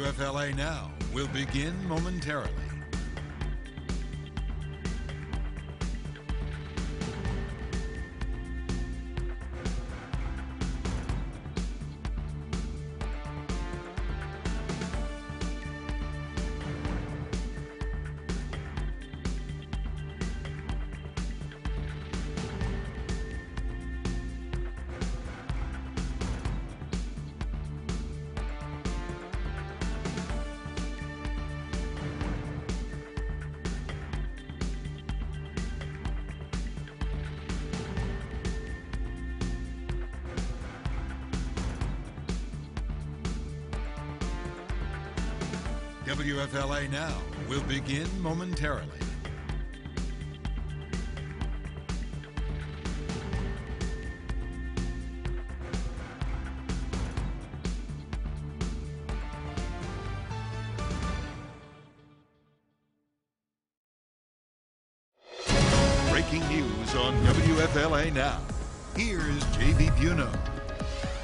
WFLA Now will begin momentarily. WFLA Now will begin momentarily. Breaking news on WFLA Now. Here's JB Buno.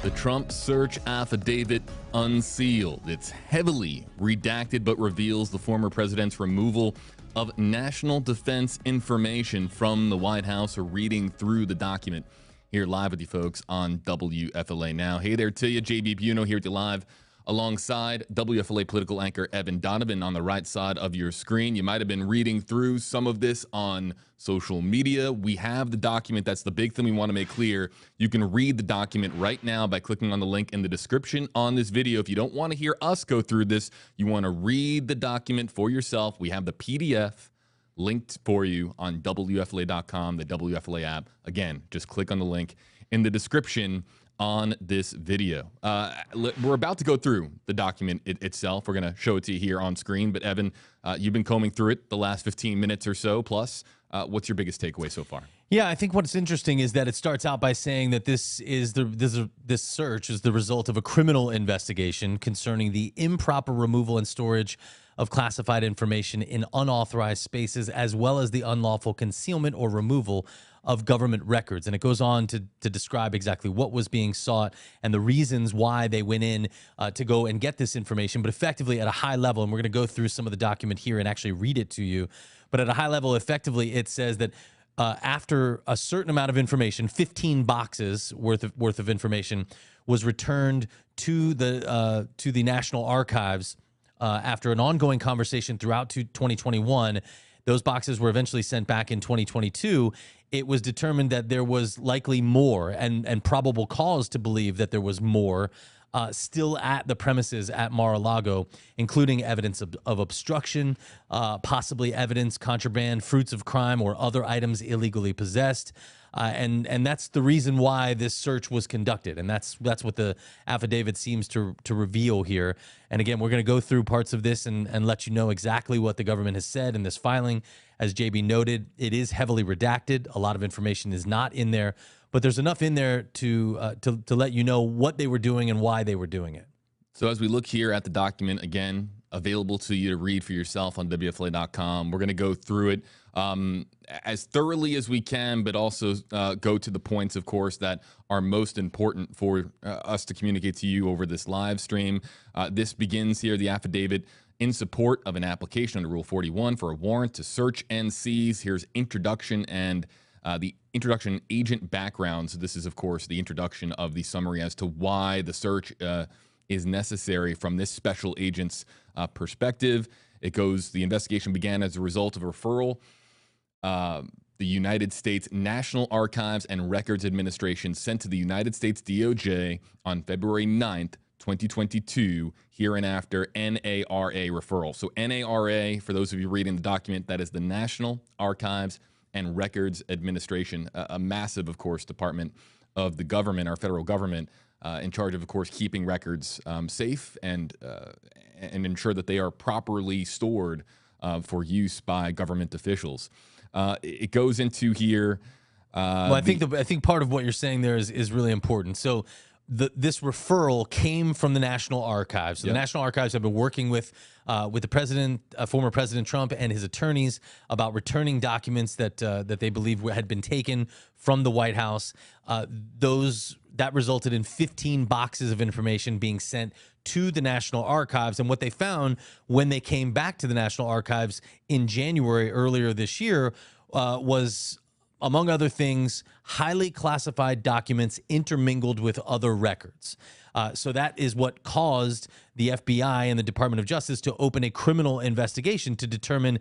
The Trump search affidavit unsealed. It's heavily redacted but reveals the former president's removal of national defense information from the White House. We're reading through the document here live with you folks on WFLA Now. Hey there to you, JB Buno here with you live alongside WFLA political anchor Evan Donovan on the right side of your screen. You might have been reading through some of this on social media. We have the document. That's the big thing we want to make clear. You can read the document right now by clicking on the link in the description on this video. If you don't want to hear us go through this, you want to read the document for yourself. We have the PDF linked for you on WFLA.com, the WFLA app. Again, just click on the link in the description on this video. We're about to go through the document itself. We're going to show it to you here on screen. But Evan, you've been combing through it the last 15 minutes or so plus. What's your biggest takeaway so far? Yeah, I think what's interesting is that it starts out by saying that this search is the result of a criminal investigation concerning the improper removal and storage of classified information in unauthorized spaces, as well as the unlawful concealment or removal of government records. And it goes on to describe exactly what was being sought and the reasons why they went in to go and get this information. But effectively at a high level, and we're going to go through some of the document here and actually read it to you, but at a high level, effectively, it says that after a certain amount of information, 15 boxes worth of information was returned to the National Archives after an ongoing conversation throughout 2021. Those boxes were eventually sent back in 2022. It was determined that there was likely more and probable cause to believe that there was more still at the premises at Mar-A-Lago, including evidence of obstruction, possibly evidence, contraband, fruits of crime, or other items illegally possessed. And that's the reason why this search was conducted. And that's what the affidavit seems to reveal here. And again, we're going to go through parts of this and let you know exactly what the government has said in this filing. As JB noted, it is heavily redacted. A lot of information is not in there, but there's enough in there to let you know what they were doing and why they were doing it. So as we look here at the document, again, available to you to read for yourself on WFLA.com, we're going to go through it as thoroughly as we can, but also go to the points, of course, that are most important for us to communicate to you over this live stream. This begins here, the affidavit in support of an application under Rule 41 for a warrant to search and seize. Here's introduction and the introduction agent background. So this is, of course, the introduction of the summary as to why the search is necessary from this special agent's perspective. It goes, the investigation began as a result of a referral. The United States National Archives and Records Administration sent to the United States DOJ on February 9th, 2022, hereinafter NARA referral. So NARA, for those of you reading the document, that is the National Archives and Records Administration, a massive, of course, department of the government, our federal government, in charge of course, keeping records safe and ensure that they are properly stored for use by government officials. It goes into here. Well, I think part of what you're saying there is really important. So this referral came from the National Archives. So the National Archives have been working with the president, former President Trump, and his attorneys about returning documents that they believe had been taken from the White House. That resulted in 15 boxes of information being sent to the National Archives. And what they found when they came back to the National Archives in January earlier this year was, among other things, highly classified documents intermingled with other records. So that is what caused the FBI and the Department of Justice to open a criminal investigation to determine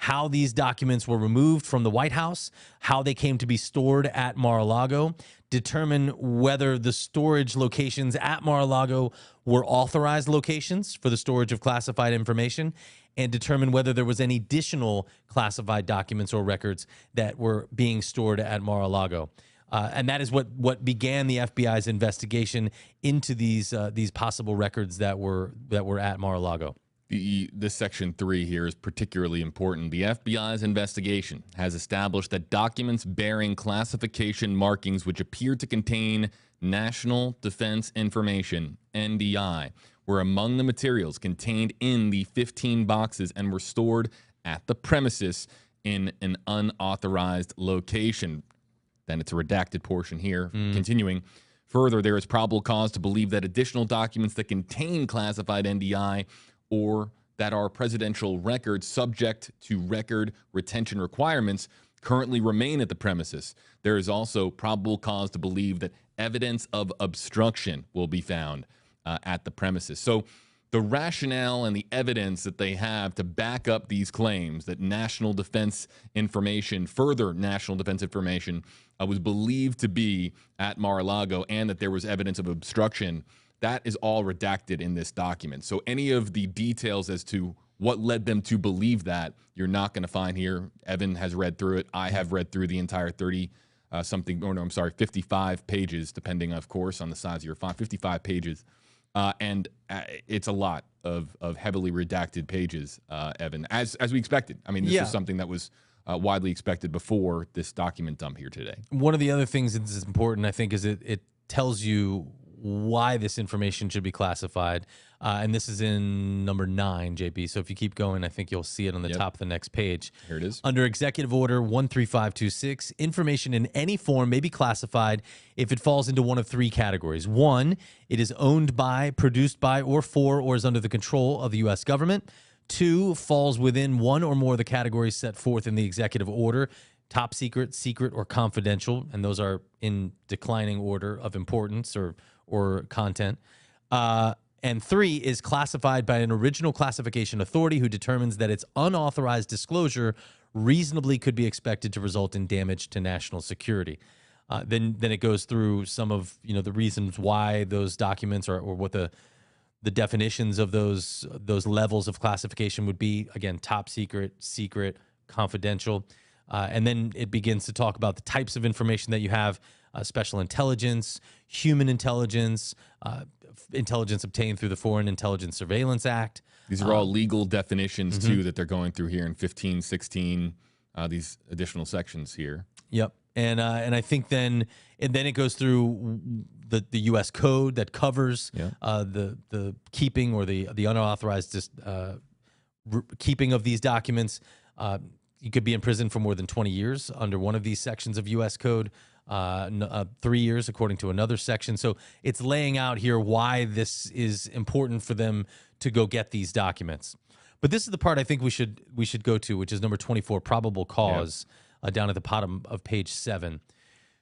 how these documents were removed from the White House, how they came to be stored at Mar-A-Lago, determine whether the storage locations at Mar-A-Lago were authorized locations for the storage of classified information, and determine whether there was any additional classified documents or records that were being stored at Mar-A-Lago. And that is what began the FBI's investigation into these possible records that were at Mar-A-Lago. This section 3 here is particularly important. The FBI's investigation has established that documents bearing classification markings which appear to contain national defense information, NDI, were among the materials contained in the 15 boxes and were stored at the premises in an unauthorized location. Then it's a redacted portion here. Continuing. Further, there is probable cause to believe that additional documents that contain classified NDI or that are presidential records subject to record retention requirements currently remain at the premises. There is also probable cause to believe that evidence of obstruction will be found at the premises. So the rationale and the evidence that they have to back up these claims that national defense information, further national defense information, was believed to be at Mar-A-Lago and that there was evidence of obstruction, that is all redacted in this document. So any of the details as to what led them to believe that, you're not going to find here. Evan has read through it. I have read through the entire 55 pages, depending, of course, on the size of your font, 55 pages. And it's a lot of heavily redacted pages, Evan, as we expected. I mean, this was something that was widely expected before this document dump here today. One of the other things that's important, I think, is it tells you why this information should be classified. And this is in number 9, JB. So if you keep going, I think you'll see it on the top of the next page. Here it is. Under Executive Order 13526, information in any form may be classified if it falls into one of 3 categories. 1, it is owned by, produced by, or for, or is under the control of the U.S. government. 2, falls within one or more of the categories set forth in the Executive Order: top secret, secret, or confidential, and those are in declining order of importance or content. And 3 is classified by an original classification authority who determines that its unauthorized disclosure reasonably could be expected to result in damage to national security. Then it goes through some of the reasons why those documents or what the definitions of those levels of classification would be. Again, top secret, secret, confidential. And then it begins to talk about the types of information that you have: special intelligence, human intelligence, intelligence obtained through the Foreign Intelligence Surveillance Act. These are all legal definitions, too, that they're going through here in 15, 16, these additional sections here. Yep. And I think then it goes through the U.S. code that covers the keeping or the unauthorized keeping of these documents. You could be in prison for more than 20 years under one of these sections of U.S. code. 3 years according to another section. So it's laying out here why this is important for them to go get these documents. But this is the part I think we should go to, which is number 24, probable cause, down at the bottom of page 7.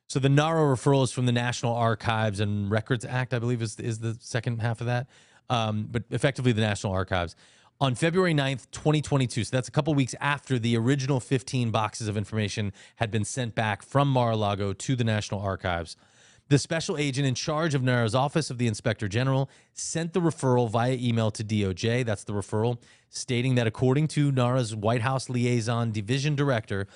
So the NARA referral is from the National Archives and Records Act, I believe is the second half of that, but effectively the National Archives. On February 9th, 2022, so that's a couple weeks after the original 15 boxes of information had been sent back from Mar-A-Lago to the National Archives, the special agent in charge of NARA's Office of the Inspector General sent the referral via email to DOJ, that's the referral, stating that according to NARA's White House Liaison Division Director,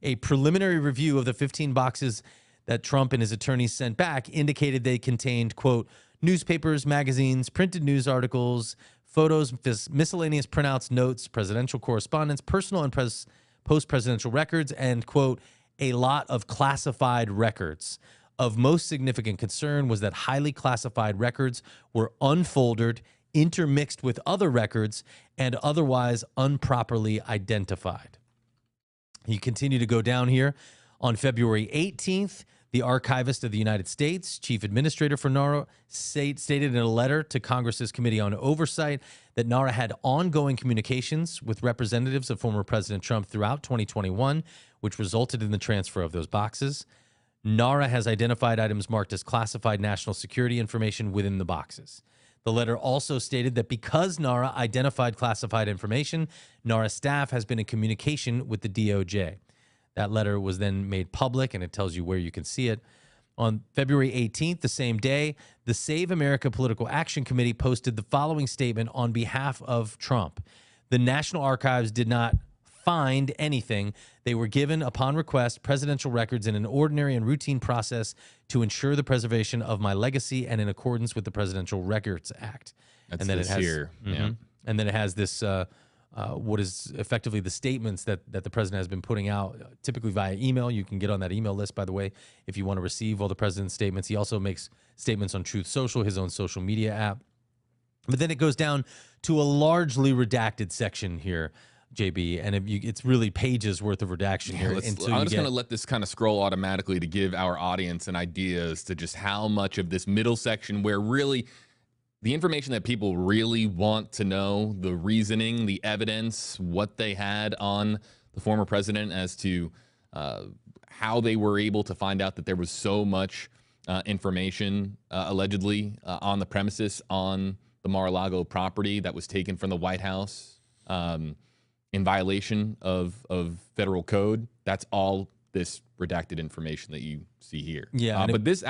a preliminary review of the 15 boxes that Trump and his attorneys sent back indicated they contained, quote, newspapers, magazines, printed news articles, photos, miscellaneous printouts, notes, presidential correspondence, personal and post-presidential records, and, quote, a lot of classified records. Of most significant concern was that highly classified records were unfolded, intermixed with other records, and otherwise improperly identified. You continue to go down here. On February 18th, The Archivist of the United States, Chief Administrator for NARA, stated in a letter to Congress's Committee on Oversight that NARA had ongoing communications with representatives of former President Trump throughout 2021, which resulted in the transfer of those boxes. NARA has identified items marked as classified national security information within the boxes. The letter also stated that because NARA identified classified information, NARA staff has been in communication with the DOJ. That letter was then made public, and it tells you where you can see it. On February 18th, the same day, the Save America Political Action Committee posted the following statement on behalf of Trump. The National Archives did not find anything. They were given, upon request, presidential records in an ordinary and routine process to ensure the preservation of my legacy and in accordance with the Presidential Records Act. That's and then this it has, here. Yeah. And then it has this, what is effectively the statements that the president has been putting out, typically via email. You can get on that email list, by the way, if you want to receive all the president's statements. He also makes statements on Truth Social, his own social media app. But then it goes down to a largely redacted section here, JB, and it's really pages worth of redaction here. I'm just going to let this kind of scroll automatically to give our audience an idea as to just how much of this middle section where really the information that people really want to know, the reasoning, the evidence, what they had on the former president as to how they were able to find out that there was so much information allegedly on the premises on the Mar-A-Lago property that was taken from the White House in violation of federal code. That's all this redacted information that you see here. Yeah, but this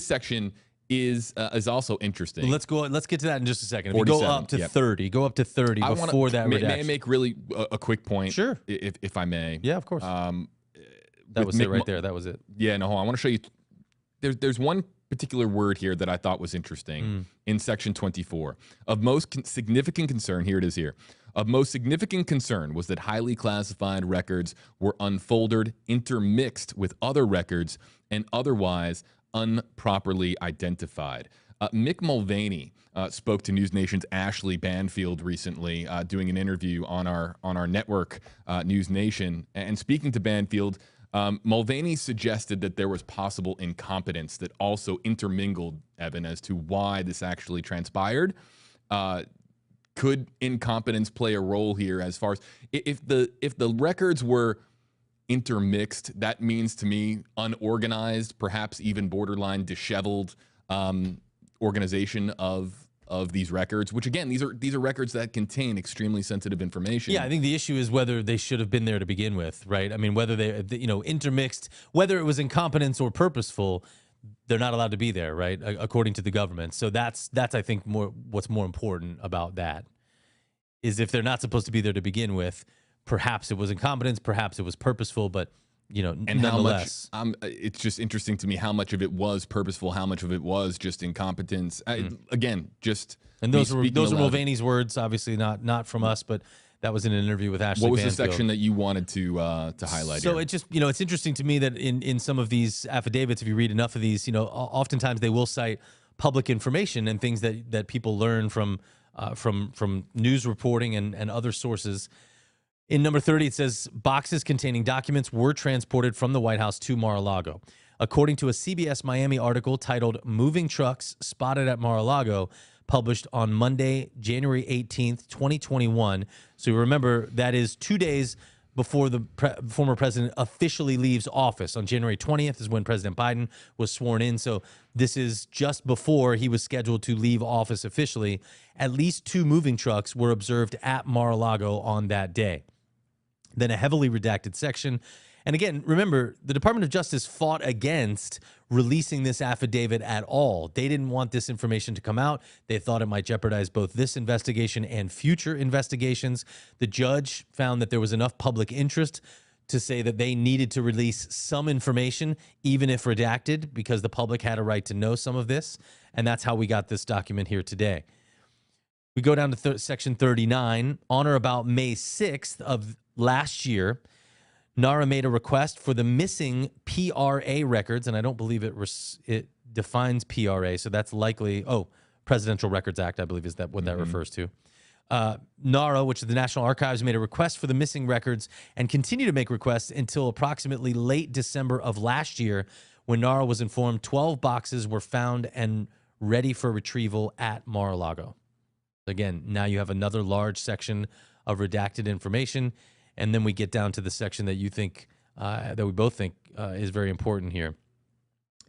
section is also interesting. Let's get to that in just a second. If you go up to 30, before that redaction. May I make really a quick point? Sure. If I may. Yeah, of course. That was it right there. That was it. Yeah, no, hold on. I want to show you. There's one particular word here that I thought was interesting in section 24. Of most significant concern, here it is here. Of most significant concern was that highly classified records were unfolded, intermixed with other records, and otherwise improperly identified. Mick Mulvaney spoke to News Nation's Ashley Banfield recently, doing an interview on our network, News Nation. And speaking to Banfield, Mulvaney suggested that there was possible incompetence that also intermingled, Evan, as to why this actually transpired. Could incompetence play a role here as far as if the records were intermixed? That means to me unorganized, perhaps even borderline disheveled organization of these records, which again, these are records that contain extremely sensitive information. Yeah, I think the issue is whether they should have been there to begin with, right? I mean, whether they intermixed, whether it was incompetence or purposeful, they're not allowed to be there, right? According to the government. So that's I think what's more important about that is if they're not supposed to be there to begin with, perhaps it was incompetence, perhaps it was purposeful, but and nonetheless. How much, it's just interesting to me how much of it was purposeful, how much of it was just incompetence. Again, just and those are Mulvaney's words, obviously not from us, but that was in an interview with Ashley. What was Banfield. the section that you wanted to highlight? So here? it just it's interesting to me that in some of these affidavits, if you read enough of these, oftentimes they will cite public information and things that people learn from news reporting and other sources. In number 30, it says boxes containing documents were transported from the White House to Mar-A-Lago. According to a CBS Miami article titled "Moving Trucks Spotted at Mar-A-Lago," published on Monday, January 18th, 2021. So you remember that is 2 days before the former president officially leaves office. On January 20th is when President Biden was sworn in. So this is just before he was scheduled to leave office officially. At least 2 moving trucks were observed at Mar-A-Lago on that day. Then a heavily redacted section. And again, remember, the Department of Justice fought against releasing this affidavit at all. They didn't want this information to come out. They thought it might jeopardize both this investigation and future investigations. The judge found that there was enough public interest to say that they needed to release some information, even if redacted, because the public had a right to know some of this. And that's how we got this document here today. We go down to section 39. On or about May 6th of last year, NARA made a request for the missing PRA records, and I don't believe it defines PRA, so that's likely, Presidential Records Act, I believe is what that refers to. NARA, which is the National Archives, made a request for the missing records and continued to make requests until approximately late December of last year, When NARA was informed, 12 boxes were found and ready for retrieval at Mar-A-Lago. Again, now you have another large section of redacted information, and then we get down to the section that you think, that we both think is very important here.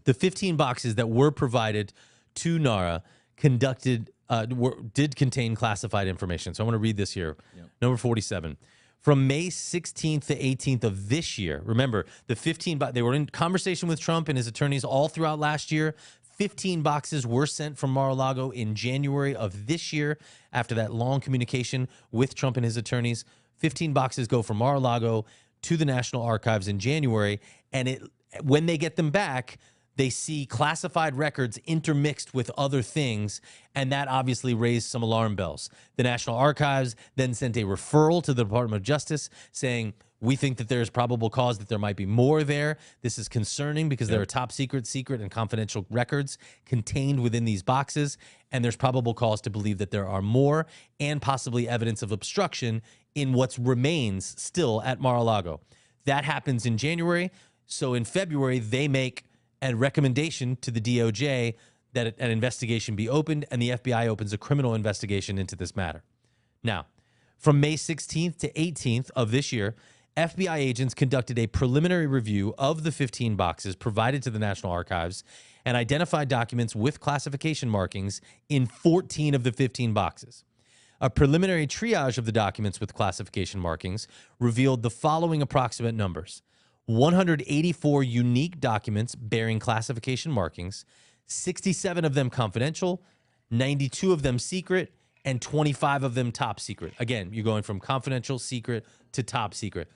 The 15 boxes that were provided to NARA did contain classified information. So I want to read this here. Yep. Number 47. From May 16th to 18th of this year, remember, the 15, they were in conversation with Trump and his attorneys all throughout last year. 15 boxes were sent from Mar-A-Lago in January of this year after that long communication with Trump and his attorneys. 15 boxes go from Mar-A-Lago to the National Archives in January, and when they get them back, they see classified records intermixed with other things, and that obviously raised some alarm bells. The National Archives then sent a referral to the Department of Justice saying, we think that there's probable cause that there might be more there. This is concerning because there are top secret, and confidential records contained within these boxes, and there's probable cause to believe that there are more and possibly evidence of obstruction in what remains still at Mar-A-Lago. That happens in January. So in February, they make a recommendation to the DOJ that an investigation be opened, and the FBI opens a criminal investigation into this matter. Now, from May 16th to 18th of this year, FBI agents conducted a preliminary review of the 15 boxes provided to the National Archives and identified documents with classification markings in 14 of the 15 boxes. A preliminary triage of the documents with classification markings revealed the following approximate numbers: 184 unique documents bearing classification markings, 67 of them confidential, 92 of them secret, and 25 of them top secret. Again, you're going from confidential, secret to top secret.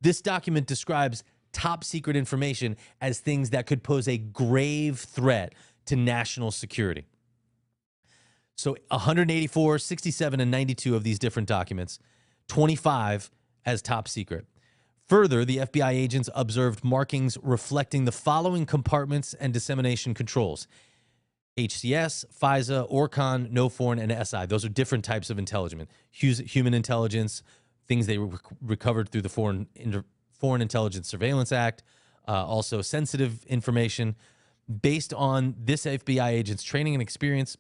This document describes top secret information as things that could pose a grave threat to national security. So 184, 67, and 92 of these different documents, 25 as top secret. Further, the FBI agents observed markings reflecting the following compartments and dissemination controls: HCS, FISA, ORCON, NOFORN, and SI. Those are different types of intelligence. Human intelligence, things they recovered through the Foreign Intelligence Surveillance Act, also sensitive information. Based on this FBI agent's training and experience,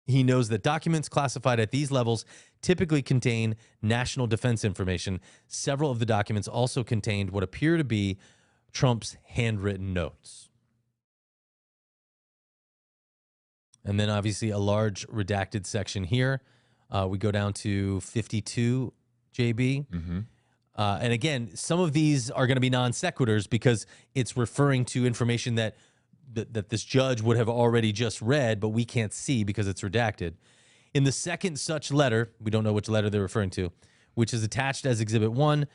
he knows that documents classified at these levels typically contain national defense information. Several of the documents also contained what appear to be Trump's handwritten notes. And then obviously a large redacted section here. We go down to 52, JB. Mm-hmm. And again, some of these are going to be non sequiturs because it's referring to information that this judge would have already just read, but we can't see because it's redacted. In the second such letter, we don't know which letter they're referring to, which is attached as Exhibit 1,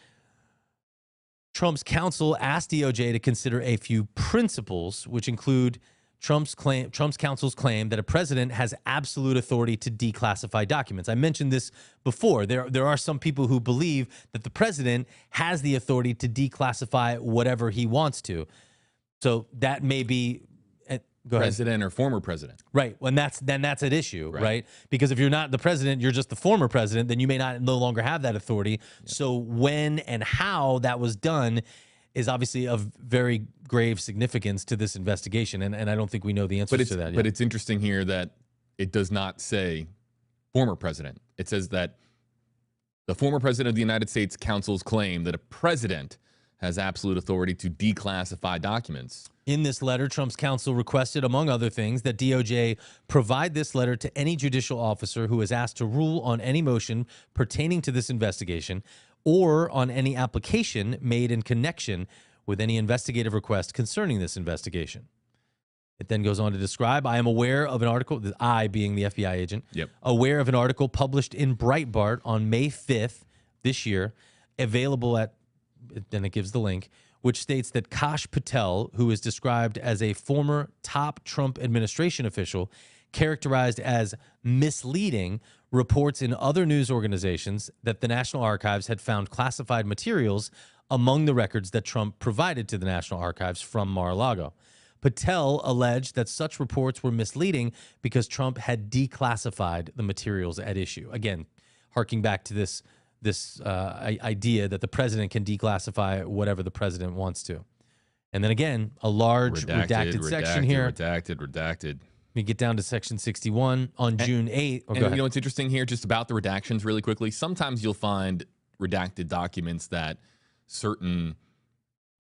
Trump's counsel asked DOJ to consider a few principles, which include Trump's counsel's claim that a president has absolute authority to declassify documents. I mentioned this before. There are some people who believe that the president has the authority to declassify whatever he wants to. So that may be president or former president. Right. When that's at issue, right? Because if you're not the president, you're just the former president, then you may no longer have that authority. Yeah. So when and how that was done is obviously of very grave significance to this investigation. And I don't think we know the answers to that yet. But it's interesting here that it does not say former president. It says that the former president of the United States counsel's claim that a president has absolute authority to declassify documents. In this letter, Trump's counsel requested, among other things, that DOJ provide this letter to any judicial officer who is asked to rule on any motion pertaining to this investigation or on any application made in connection with any investigative request concerning this investigation. It then goes on to describe, I am aware of an article, I being the FBI agent, aware of an article published in Breitbart on May 5th this year, available at, then it gives the link, which states that Kash Patel, who is described as a former top Trump administration official, characterized as misleading, reports in other news organizations that the National Archives had found classified materials among the records that Trump provided to the National Archives from Mar-A-Lago. Patel alleged that such reports were misleading because Trump had declassified the materials at issue. Again, harking back to this idea that the president can declassify whatever the president wants to. And then again, a large redacted section here. Redacted. We get down to section 61 on June 8th. Oh, and go ahead. You know what's interesting here, just about the redactions really quickly? Sometimes you'll find redacted documents that certain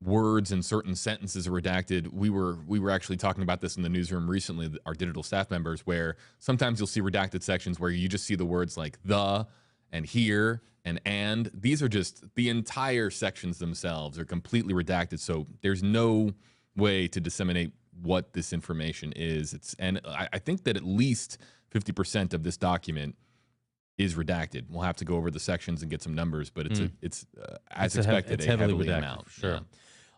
words and certain sentences are redacted. We were actually talking about this in the newsroom recently, our digital staff members, where sometimes you'll see redacted sections where you just see the words like the and here and. These are just the entire sections themselves are completely redacted. So there's no way to disseminate what this information is. And I think that at least 50% of this document is redacted. We'll have to go over the sections and get some numbers, but it's as expected, it's heavily redacted, amount. Sure. Yeah.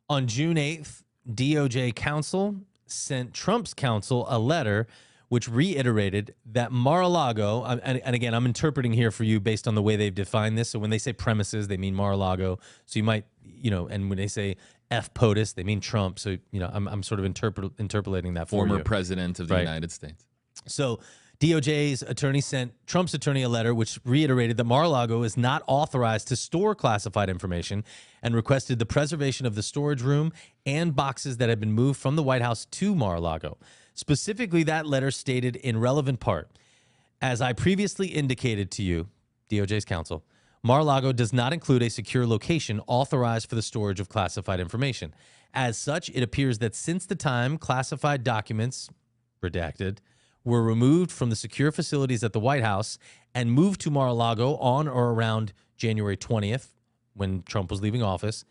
On June 8th, DOJ counsel sent Trump's counsel a letter which reiterated that Mar-A-Lago, and again, I'm interpreting here for you based on the way they've defined this. So when they say premises, they mean Mar-A-Lago. So you might, and when they say F POTUS, they mean Trump. So, I'm sort of interpolating that for you. Former president of the United States. So DOJ's attorney sent Trump's attorney a letter which reiterated that Mar-a-Lago is not authorized to store classified information and requested the preservation of the storage room and boxes that had been moved from the White House to Mar-a-Lago. Specifically, that letter stated in relevant part, as I previously indicated to you, DOJ's counsel, Mar-a-Lago does not include a secure location authorized for the storage of classified information. As such, it appears that since the time classified documents, redacted, were removed from the secure facilities at the White House and moved to Mar-a-Lago on or around January 20th, when Trump was leaving office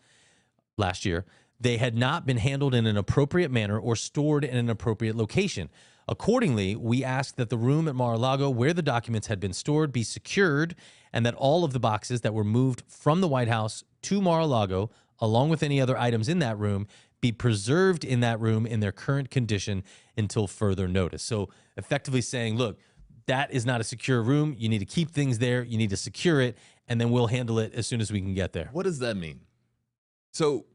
last year, they had not been handled in an appropriate manner or stored in an appropriate location. Accordingly, we asked that the room at Mar-a-Lago where the documents had been stored be secured and that all of the boxes that were moved from the White House to Mar-a-Lago, along with any other items in that room, be preserved in that room in their current condition until further notice. So effectively saying, look, that is not a secure room. You need to keep things there. You need to secure it, and then we'll handle it as soon as we can get there. What does that mean? So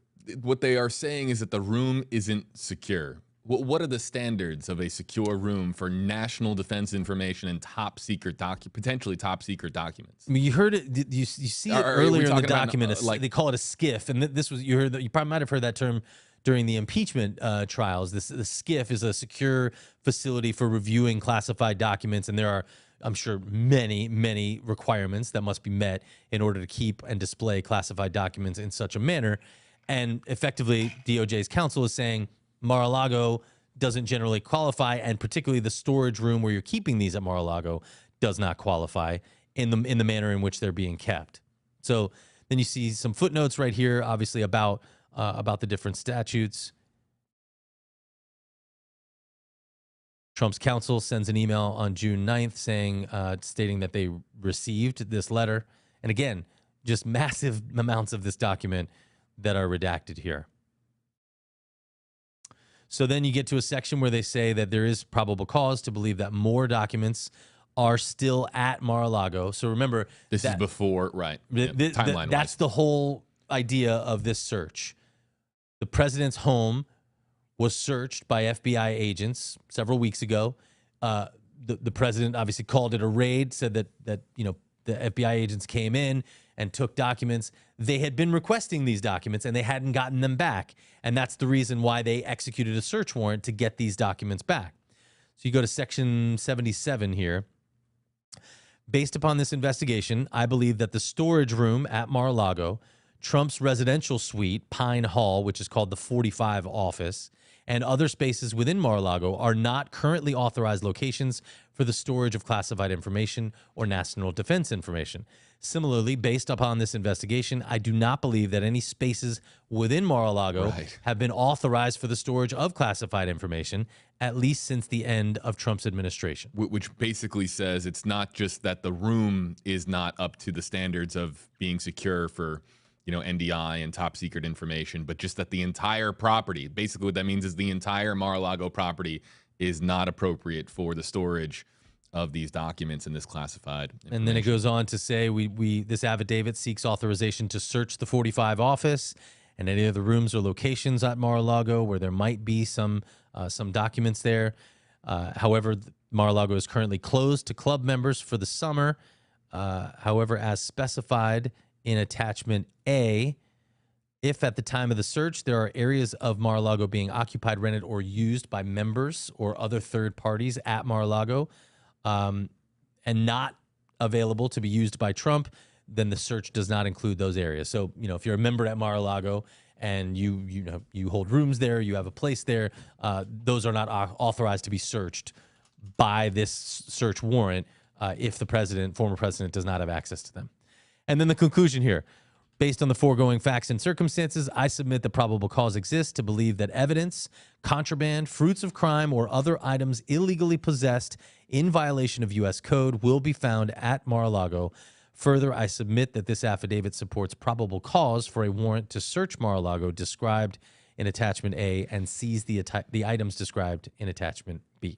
what they are saying is that the room isn't secure. What are the standards of a secure room for national defense information and top secret potentially top secret documents? I mean, you heard it. You see it earlier in the document. They call it a SCIF, and this was you probably might have heard that term during the impeachment trials. The SCIF is a secure facility for reviewing classified documents, and there are, I'm sure, many requirements that must be met in order to keep and display classified documents in such a manner. And effectively, DOJ's counsel is saying Mar-a-Lago doesn't generally qualify, and particularly the storage room where you're keeping these at Mar-a-Lago does not qualify in the manner in which they're being kept. So then you see some footnotes right here, obviously about the different statutes. Trump's counsel sends an email on June 9th saying, stating that they received this letter. And again, just massive amounts of this document that are redacted here. So then you get to a section where they say that there is probable cause to believe that more documents are still at Mar-a-Lago. So remember, this is before, right? Timeline-wise. That's the whole idea of this search. The president's home was searched by FBI agents several weeks ago. The president obviously called it a raid, said that the FBI agents came in and took documents. They had been requesting these documents and they hadn't gotten them back. And that's the reason why they executed a search warrant to get these documents back. So you go to section 77 here. Based upon this investigation, I believe that the storage room at Mar-a-Lago, Trump's residential suite, Pine Hall, which is called the 45 office, and other spaces within Mar-a-Lago are not currently authorized locations for the storage of classified information or national defense information. Similarly, based upon this investigation, I do not believe that any spaces within Mar-a-Lago have been authorized for the storage of classified information, at least since the end of Trump's administration. Which basically says it's not just that the room is not up to the standards of being secure for NDI and top secret information, but just that the entire property, basically what that means is the entire Mar-a-Lago property is not appropriate for the storage of these documents and this classified information. And then it goes on to say, this affidavit seeks authorization to search the 45 office and any other rooms or locations at Mar-a-Lago where there might be some documents there. However, Mar-a-Lago is currently closed to club members for the summer. However, as specified in attachment A, If at the time of the search there are areas of Mar-a-Lago being occupied, rented, or used by members or other third parties at Mar-a-Lago, and not available to be used by Trump, then the search does not include those areas. So, if you're a member at Mar-a-Lago and you hold rooms there, you have a place there, those are not authorized to be searched by this search warrant if the former president, does not have access to them. And then the conclusion here. Based on the foregoing facts and circumstances, I submit that probable cause exists to believe that evidence, contraband, fruits of crime, or other items illegally possessed in violation of U.S. code will be found at Mar-a-Lago. Further, I submit that this affidavit supports probable cause for a warrant to search Mar-a-Lago described in Attachment A and seize the items described in Attachment B.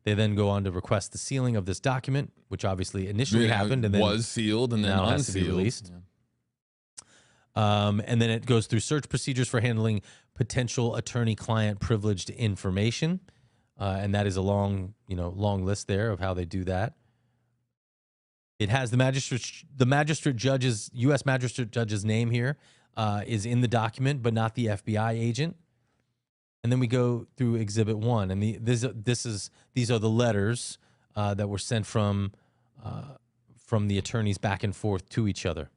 They then go on to request the sealing of this document, which obviously initially happened and then was sealed and then now unsealed. has to be released. And then it goes through search procedures for handling potential attorney-client privileged information, and that is a long list there of how they do that. It has the magistrate judge's U.S. magistrate judge's name here is in the document, but not the FBI agent. And then we go through Exhibit 1, and these are the letters that were sent from the attorneys back and forth to each other.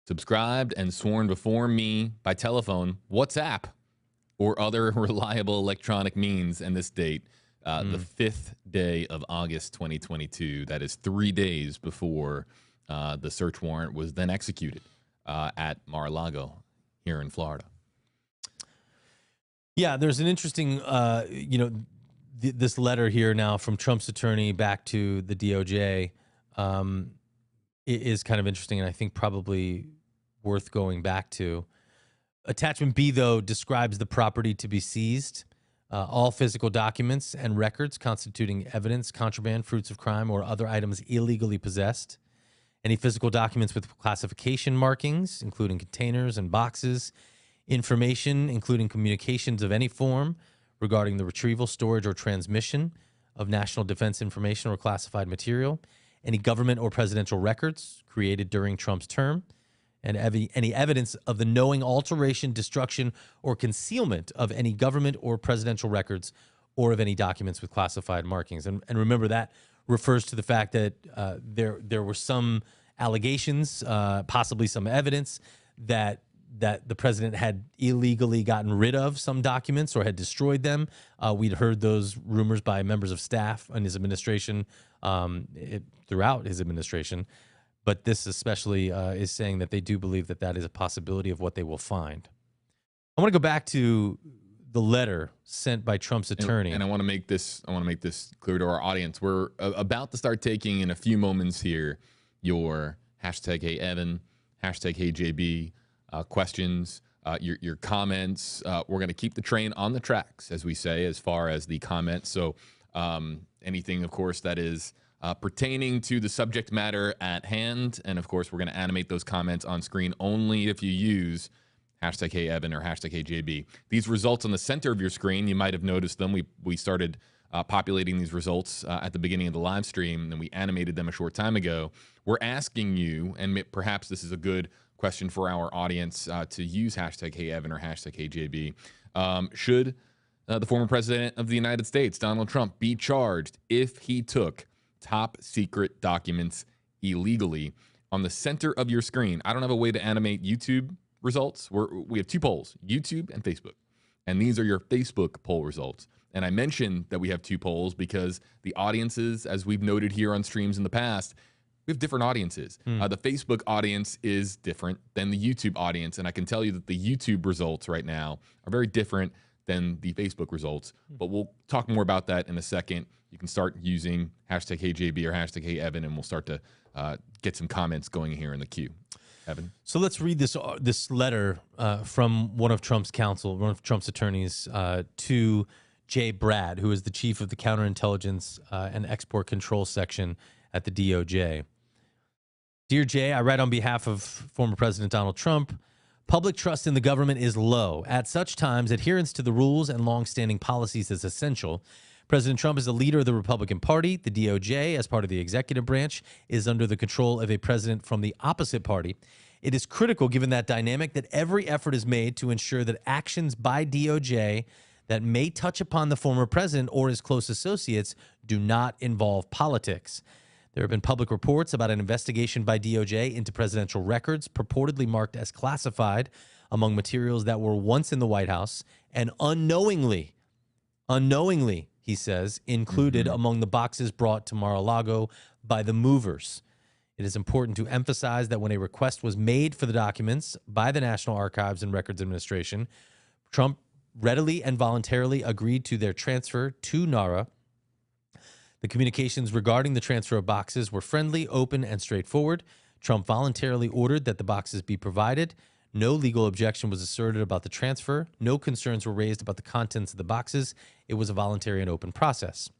Subscribed and sworn before me by telephone, WhatsApp, or other reliable electronic means, and this date, the 5th day of August 2022. That is 3 days before the search warrant was then executed at Mar-a-Lago here in Florida. Yeah, there's an interesting, this letter here now from Trump's attorney back to the DOJ is kind of interesting, and I think probably worth going back to. Attachment B, though, describes the property to be seized. All physical documents and records constituting evidence, contraband, fruits of crime, or other items illegally possessed. Any physical documents with classification markings, including containers and boxes. Information, including communications of any form regarding the retrieval, storage, or transmission of national defense information or classified material. Any government or presidential records created during Trump's term. And any evidence of the knowing alteration, destruction, or concealment of any government or presidential records or of any documents with classified markings. And remember, that refers to the fact that there were some allegations, possibly some evidence, that the president had illegally gotten rid of some documents or had destroyed them. We'd heard those rumors by members of staff in his administration, throughout his administration. But this especially is saying that they do believe that that is a possibility of what they will find. I want to go back to the letter sent by Trump's attorney, and I want to make this clear to our audience. We're about to start taking in a few moments here your hashtag Hey Evan, hashtag Hey JB questions, your comments. We're going to keep the train on the tracks, as we say, as far as the comments. So anything, of course, that is pertaining to the subject matter at hand. And of course, we're going to animate those comments on screen only if you use hashtag Hey Evan or hashtag Hey JB. These results on the center of your screen, you might have noticed them. We started populating these results at the beginning of the live stream, and we animated them a short time ago. We're asking you, and perhaps this is a good question for our audience to use hashtag Hey Evan or hashtag Hey JB. Should the former president of the United States, Donald Trump, be charged if he took top secret documents illegally? On the center of your screen, I don't have a way to animate YouTube results. We have two polls, YouTube and Facebook. And these are your Facebook poll results. And I mentioned that we have two polls because the audiences, as we've noted here on streams in the past, we have different audiences. The Facebook audience is different than the YouTube audience. And I can tell you that the YouTube results right now are very different than the Facebook results. But we'll talk more about that in a second. You can start using hashtag Hey JB or hashtag Hey Evan, and we'll start to get some comments going here in the queue. Evan? So let's read this letter from one of Trump's counsel, one of Trump's attorneys, to Jay Brad, who is the chief of the Counterintelligence and Export Control Section at the DOJ. Dear Jay, I write on behalf of former President Donald Trump. Public trust in the government is low. At such times, adherence to the rules and longstanding policies is essential. President Trump is the leader of the Republican Party. The DOJ, as part of the executive branch, is under the control of a president from the opposite party. It is critical, given that dynamic, that every effort is made to ensure that actions by DOJ that may touch upon the former president or his close associates do not involve politics. There have been public reports about an investigation by DOJ into presidential records purportedly marked as classified among materials that were once in the White House and unknowingly, he says, included among the boxes brought to Mar-A-Lago by the movers. It is important to emphasize that when a request was made for the documents by the National Archives and Records Administration, Trump readily and voluntarily agreed to their transfer to NARA. The communications regarding the transfer of boxes were friendly, open, and straightforward. Trump voluntarily ordered that the boxes be provided. No legal objection was asserted about the transfer. No concerns were raised about the contents of the boxes. It was a voluntary and open process.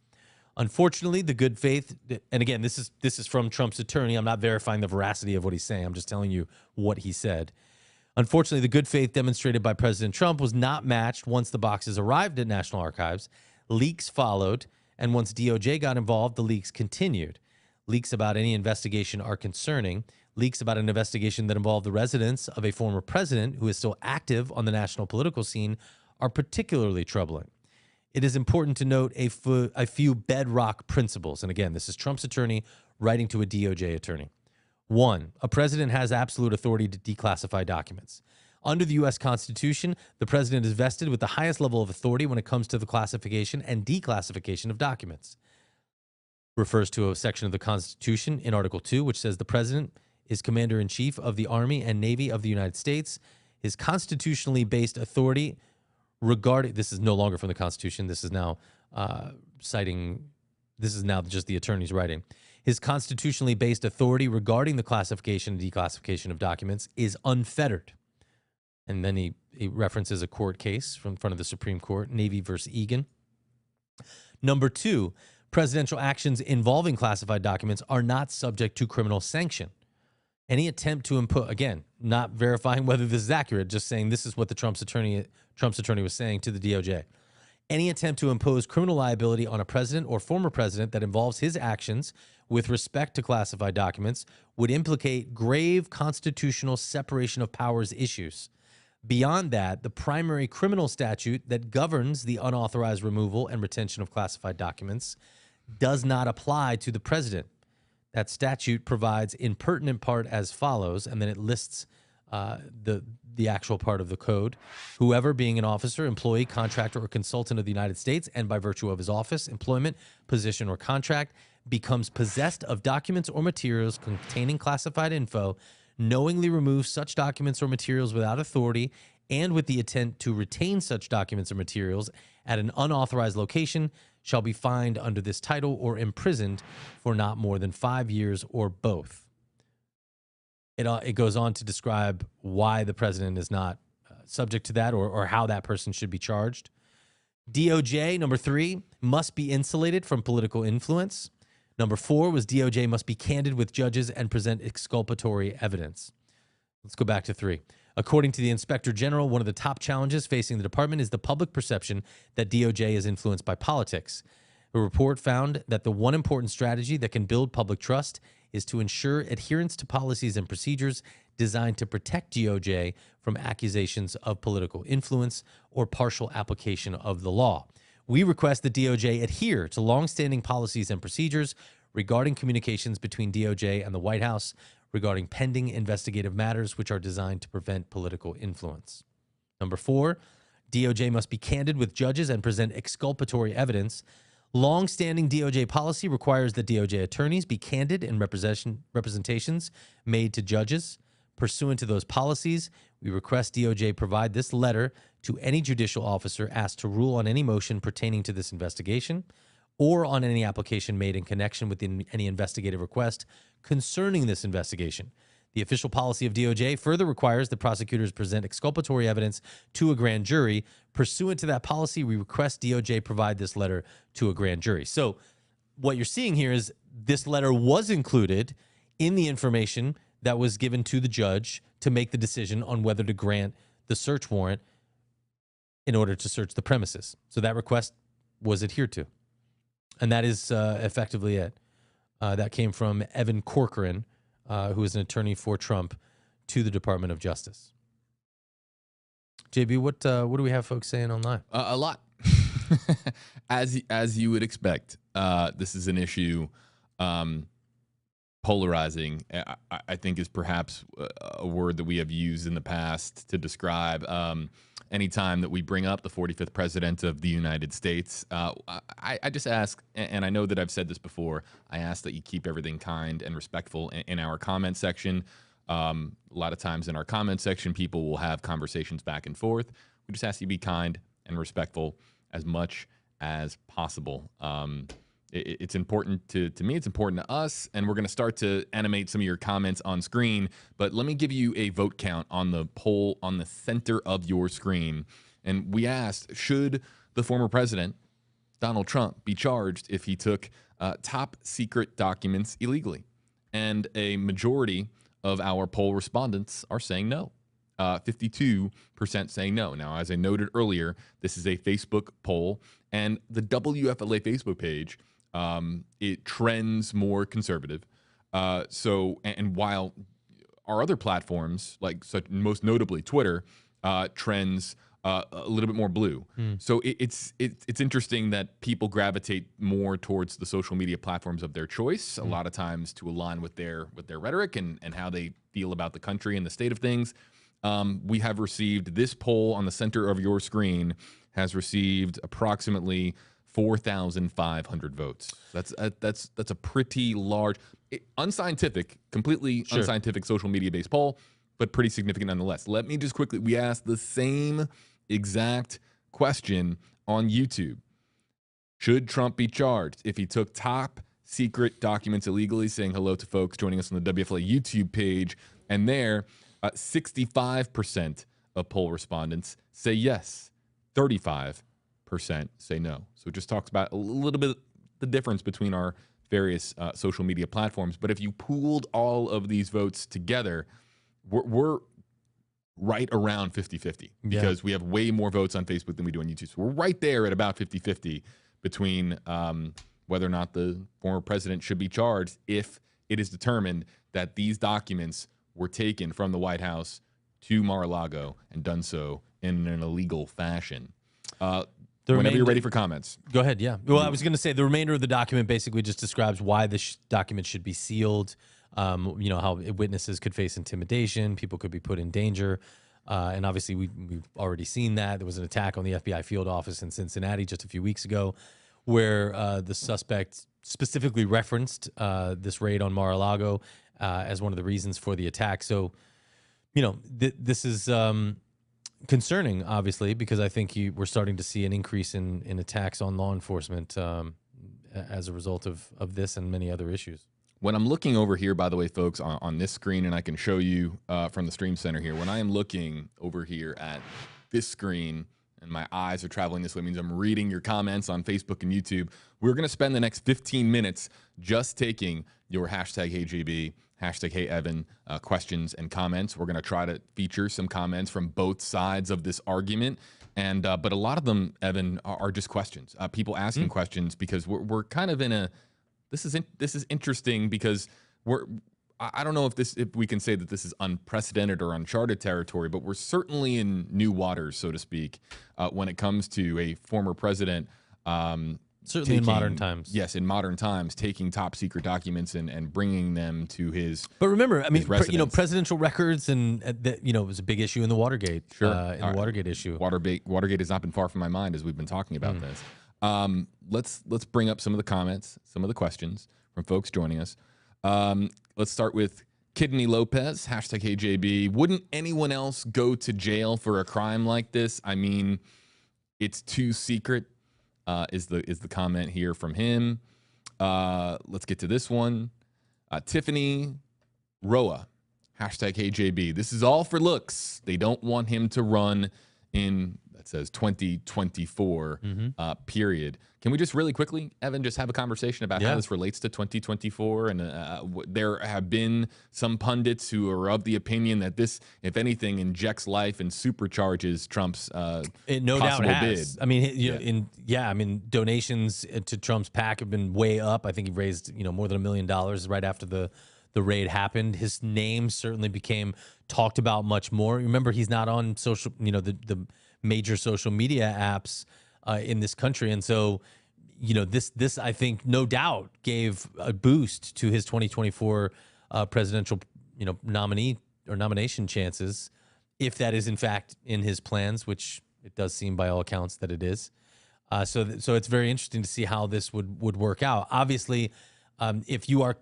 Unfortunately, the good faith, and again, this is from Trump's attorney. I'm not verifying the veracity of what he's saying. I'm just telling you what he said. Unfortunately, the good faith demonstrated by President Trump was not matched once the boxes arrived at National Archives. Leaks followed, and once DOJ got involved, the leaks continued. Leaks about any investigation are concerning. Leaks about an investigation that involved the residence of a former president who is still active on the national political scene are particularly troubling. It is important to note a few bedrock principles. And again, this is Trump's attorney writing to a DOJ attorney. 1, a president has absolute authority to declassify documents. Under the U.S. Constitution, the president is vested with the highest level of authority when it comes to the classification and declassification of documents. Refers to a section of the Constitution in Article 2, which says the president is commander-in-chief of the Army and Navy of the United States. His constitutionally based authority regarding, this is no longer from the Constitution, this is now this is now just the attorney's writing. His constitutionally based authority regarding the classification and declassification of documents is unfettered. And then he references a court case from front of the Supreme Court, Navy versus Egan. Number 2, presidential actions involving classified documents are not subject to criminal sanction. Any attempt to impose, again, not verifying whether this is accurate, just saying this is what the Trump's attorney was saying to the DOJ. Any attempt to impose criminal liability on a president or former president that involves his actions with respect to classified documents would implicate grave constitutional separation of powers issues. Beyond that, the primary criminal statute that governs the unauthorized removal and retention of classified documents does not apply to the president. That statute provides in pertinent part as follows, and then it lists the actual part of the code. Whoever, being an officer, employee, contractor, or consultant of the United States, and by virtue of his office, employment, position, or contract, becomes possessed of documents or materials containing classified info, knowingly removes such documents or materials without authority and with the intent to retain such documents or materials at an unauthorized location, shall be fined under this title or imprisoned for not more than 5 years or both. It goes on to describe why the president is not subject to that or how that person should be charged. DOJ, number 3, must be insulated from political influence. Number 4 was DOJ must be candid with judges and present exculpatory evidence. Let's go back to 3. According to the Inspector General, one of the top challenges facing the department is the public perception that DOJ is influenced by politics. The report found that the one important strategy that can build public trust is to ensure adherence to policies and procedures designed to protect DOJ from accusations of political influence or partial application of the law. We request that DOJ adhere to longstanding policies and procedures regarding communications between DOJ and the White House regarding pending investigative matters which are designed to prevent political influence. Number 4, DOJ must be candid with judges and present exculpatory evidence. Longstanding DOJ policy requires that DOJ attorneys be candid in representations made to judges. Pursuant to those policies, we request DOJ provide this letter to any judicial officer asked to rule on any motion pertaining to this investigation or on any application made in connection with any investigative request concerning this investigation. The official policy of DOJ further requires that prosecutors present exculpatory evidence to a grand jury. Pursuant to that policy, we request DOJ provide this letter to a grand jury. So what you're seeing here is this letter was included in the information that was given to the judge to make the decision on whether to grant the search warrant in order to search the premises. So that request was adhered to. And that is effectively it. That came from Evan Corcoran, who is an attorney for Trump, to the Department of Justice. JB, what do we have folks saying online? A lot. As you would expect, this is an issue polarizing. I think is perhaps a word that we have used in the past to describe anytime that we bring up the 45th president of the United States. I just ask, and I know that I've said this before, I ask that you keep everything kind and respectful in our comment section. A lot of times in our comment section, people will have conversations back and forth. We just ask you to be kind and respectful as much as possible. It's important to me. It's important to us. And we're going to start to animate some of your comments on screen. But let me give you a vote count on the poll on the center of your screen. And we asked, should the former president, Donald Trump, be charged if he took top secret documents illegally? And a majority of our poll respondents are saying no. 52% saying no. Now, as I noted earlier, this is a Facebook poll, and the WFLA Facebook page, it trends more conservative. And while our other platforms, like most notably Twitter, trends a little bit more blue. So it's interesting that people gravitate more towards the social media platforms of their choice, a lot of times to align with their rhetoric and how they feel about the country and the state of things. We have received this poll on the center of your screen has received approximately 4,500 votes. That's a pretty large, unscientific, completely unscientific social media based poll, but pretty significant nonetheless. Let me just quickly, we asked the same exact question on YouTube. Should Trump be charged if he took top secret documents illegally? Saying hello to folks joining us on the WFLA YouTube page. And there, 65% of poll respondents say yes. 35% say no. So it just talks about a little bit the difference between our various social media platforms. But if you pooled all of these votes together, we're right around 50-50 because we have way more votes on Facebook than we do on YouTube. So we're right there at about 50-50 between whether or not the former president should be charged if it is determined that these documents were taken from the White House to Mar-A-Lago and done so in an illegal fashion. Whenever you're ready for comments. Go ahead, yeah. Well, I was going to say the remainder of the document basically just describes why this document should be sealed, how witnesses could face intimidation, people could be put in danger. And obviously, we've already seen that. There was an attack on the FBI field office in Cincinnati just a few weeks ago where the suspect specifically referenced this raid on Mar-A-Lago as one of the reasons for the attack. So, this is concerning, obviously, because I think we're starting to see an increase in attacks on law enforcement as a result of this and many other issues. When I'm looking over here, by the way, folks, on this screen, and I can show you from the stream center here, when I am looking over here at this screen and my eyes are traveling this way, it means I'm reading your comments on Facebook and YouTube. We're going to spend the next 15 minutes just taking your hashtag HeyJB, hashtag HeyEvan questions and comments. We're going to try to feature some comments from both sides of this argument. And but a lot of them, Evan, are just questions. People asking questions because we're kind of in a this is interesting because I don't know if we can say that this is unprecedented or uncharted territory, but we're certainly in new waters, so to speak, when it comes to a former president. Certainly in modern times. Yes, in modern times, taking top secret documents and bringing them to his. But remember, I mean, presidential records and it was a big issue in the Watergate. Sure, the Watergate issue. Watergate has not been far from my mind as we've been talking about this. Let's bring up some of the comments, some of the questions from folks joining us. Let's start with Kidney Lopez, hashtag HeyJB. Wouldn't anyone else go to jail for a crime like this? I mean, it's too secret. Is the comment here from him. Let's get to this one. Tiffany Roa, hashtag HeyJB. This is all for looks. They don't want him to run in, It says 2024 period. Can we just really quickly, Evan, just have a conversation about how this relates to 2024? And there have been some pundits who are of the opinion that this, if anything, injects life and supercharges Trump's no doubt has. bid. I mean, I mean, donations to Trump's PAC have been way up. I think he raised more than $1 million right after the raid happened. His name certainly became talked about much more. Remember, he's not on social, the major social media apps in this country, and so this I think no doubt gave a boost to his 2024 presidential nominee or nomination chances, if that is in fact in his plans, which it does seem by all accounts that it is. So it's very interesting to see how this would work out. Obviously, if you are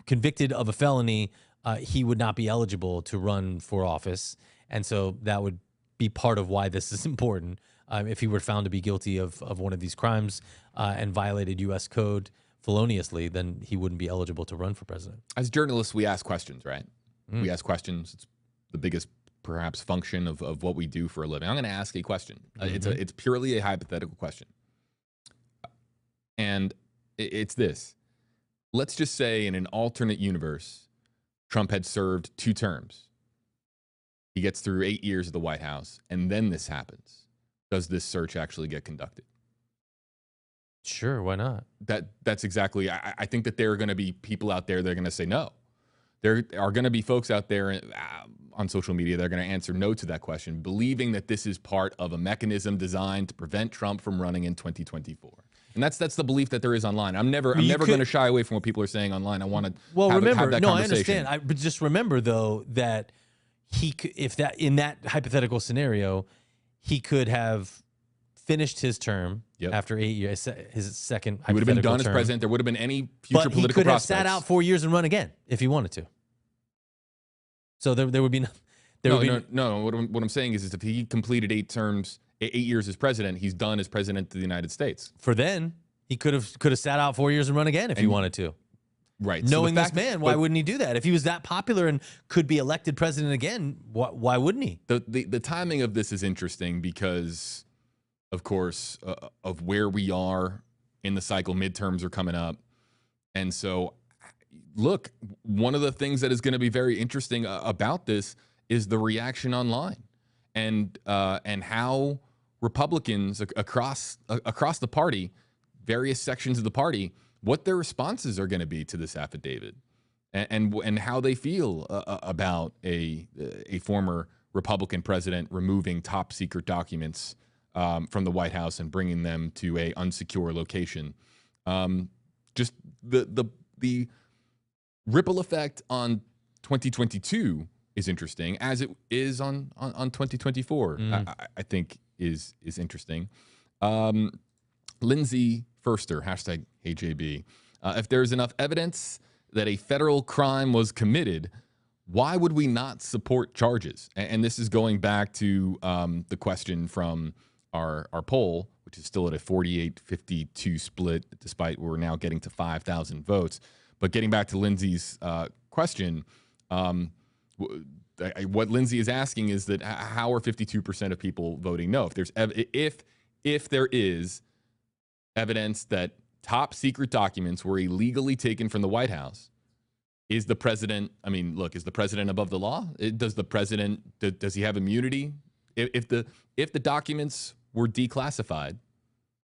convicted of a felony, he would not be eligible to run for office, and so that would be part of why this is important. If he were found to be guilty of one of these crimes and violated U.S. code feloniously, then he wouldn't be eligible to run for president. As journalists, we ask questions, right? We ask questions. It's the biggest, perhaps, function of what we do for a living. I'm going to ask a question. It's purely a hypothetical question. And it's this. Let's just say in an alternate universe, Trump had served 2 terms. He gets through 8 years of the White House, and then this happens. Does this search actually get conducted? Sure, why not? That's exactly. I think that there are going to be people out there that are going to say no. There are going to be folks out there on social media that are going to answer no to that question, believing that this is part of a mechanism designed to prevent Trump from running in 2024. And that's the belief that there is online. I'm never going to shy away from what people are saying online. I want to have that conversation. I understand. But just remember though that he could, in that hypothetical scenario, he could have finished his term after 8 years. His second hypothetical term. He would have been done as president. There would have been any future political prospects. But he could have sat out 4 years and run again if he wanted to. So there would be no. What I'm saying is if he completed 8 terms. 8 years as president, he's done as president of the United States. For then, he could have sat out 4 years and run again if he wanted to. Right. Knowing this man, why wouldn't he do that? If he was that popular and could be elected president again, why wouldn't he? The timing of this is interesting because, of course, of where we are in the cycle. Midterms are coming up. And so, look, one of the things that is going to be very interesting about this is the reaction online and how Republicans across the party, various sections of the party, what their responses are going to be to this affidavit, and how they feel about a former Republican president removing top secret documents from the White House and bringing them to a unsecure location. Just the ripple effect on 2022 is interesting, as it is on 2024. I think is interesting. Lindsay Firster, hashtag HAB. If there's enough evidence that a federal crime was committed, why would we not support charges? And this is going back to the question from our poll, which is still at a 48-52 split, despite we're now getting to 5,000 votes. But getting back to Lindsay's question, what Lindsay is asking is that how are 52% of people voting no? If there's if there is evidence that top secret documents were illegally taken from the White House, is the president? I mean, look, is the president above the law? Does the president does he have immunity? If the documents were declassified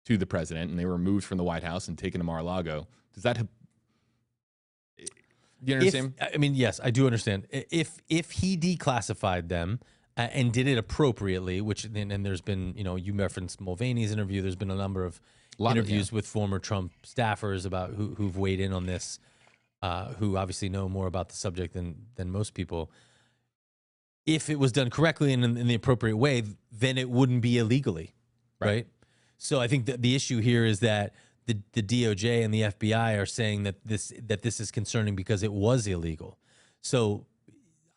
to the president and they were removed from the White House and taken to Mar-a-Lago, does that? Do you understand? I mean, yes, I do understand. If he declassified them and did it appropriately, which and there's been, you referenced Mulvaney's interview. There's been a number of interviews with former Trump staffers about who've weighed in on this, who obviously know more about the subject than most people. If it was done correctly and in the appropriate way, then it wouldn't be illegally, right? So I think that the issue here is that the DOJ and the FBI are saying that this is concerning because it was illegal. So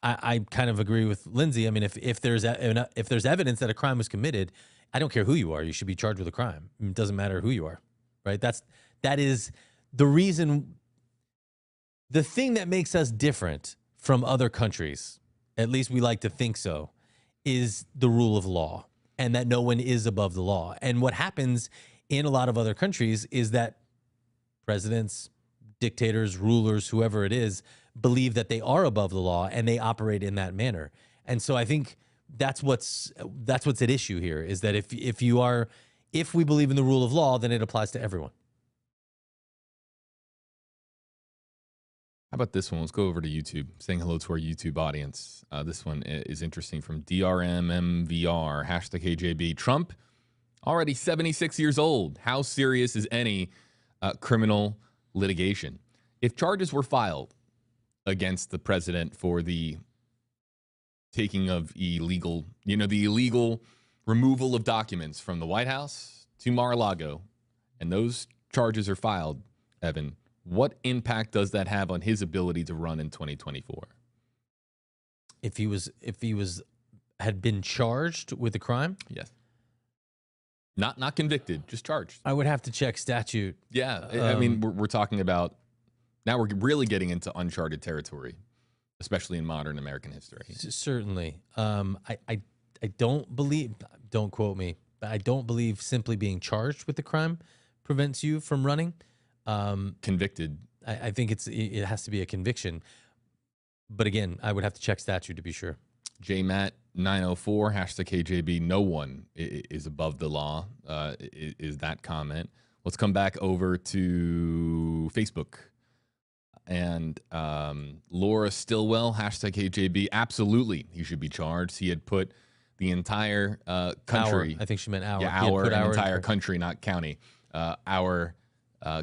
I kind of agree with Lindsay. I mean, if there's evidence that a crime was committed, I don't care who you are, you should be charged with a crime. It doesn't matter who you are, right? That is the reason. The thing that makes us different from other countries, at least we like to think so, is the rule of law. and that no one is above the law. And what happens in a lot of other countries is that presidents, dictators, rulers, whoever it is, believe that they are above the law and they operate in that manner. And so I think that's what's at issue here, is that if we believe in the rule of law, then it applies to everyone. How about this one? Let's go over to YouTube. Saying hello to our YouTube audience. This one is interesting from DRMMVR, #KJB. Trump, already 76 years old. How serious is any criminal litigation? If charges were filed against the president for the taking of the illegal removal of documents from the White House to Mar-A-Lago, and those charges are filed, Evan, what impact does that have on his ability to run in 2024? If he had been charged with a crime? Yes. Not convicted, just charged. I would have to check statute. Yeah. I mean, we're talking about, now we're really getting into uncharted territory, especially in modern American history. Certainly. I don't believe, don't quote me, but I don't believe simply being charged with the crime prevents you from running. Convicted. I think it has to be a conviction. But again, I would have to check statute to be sure. JMAT904, #KJB, no one is above the law, is that comment. Let's come back over to Facebook. And Laura Stillwell, #KJB, absolutely, he should be charged. He had put the entire country. Our, I think she meant our. Yeah, our entire country, not county. Our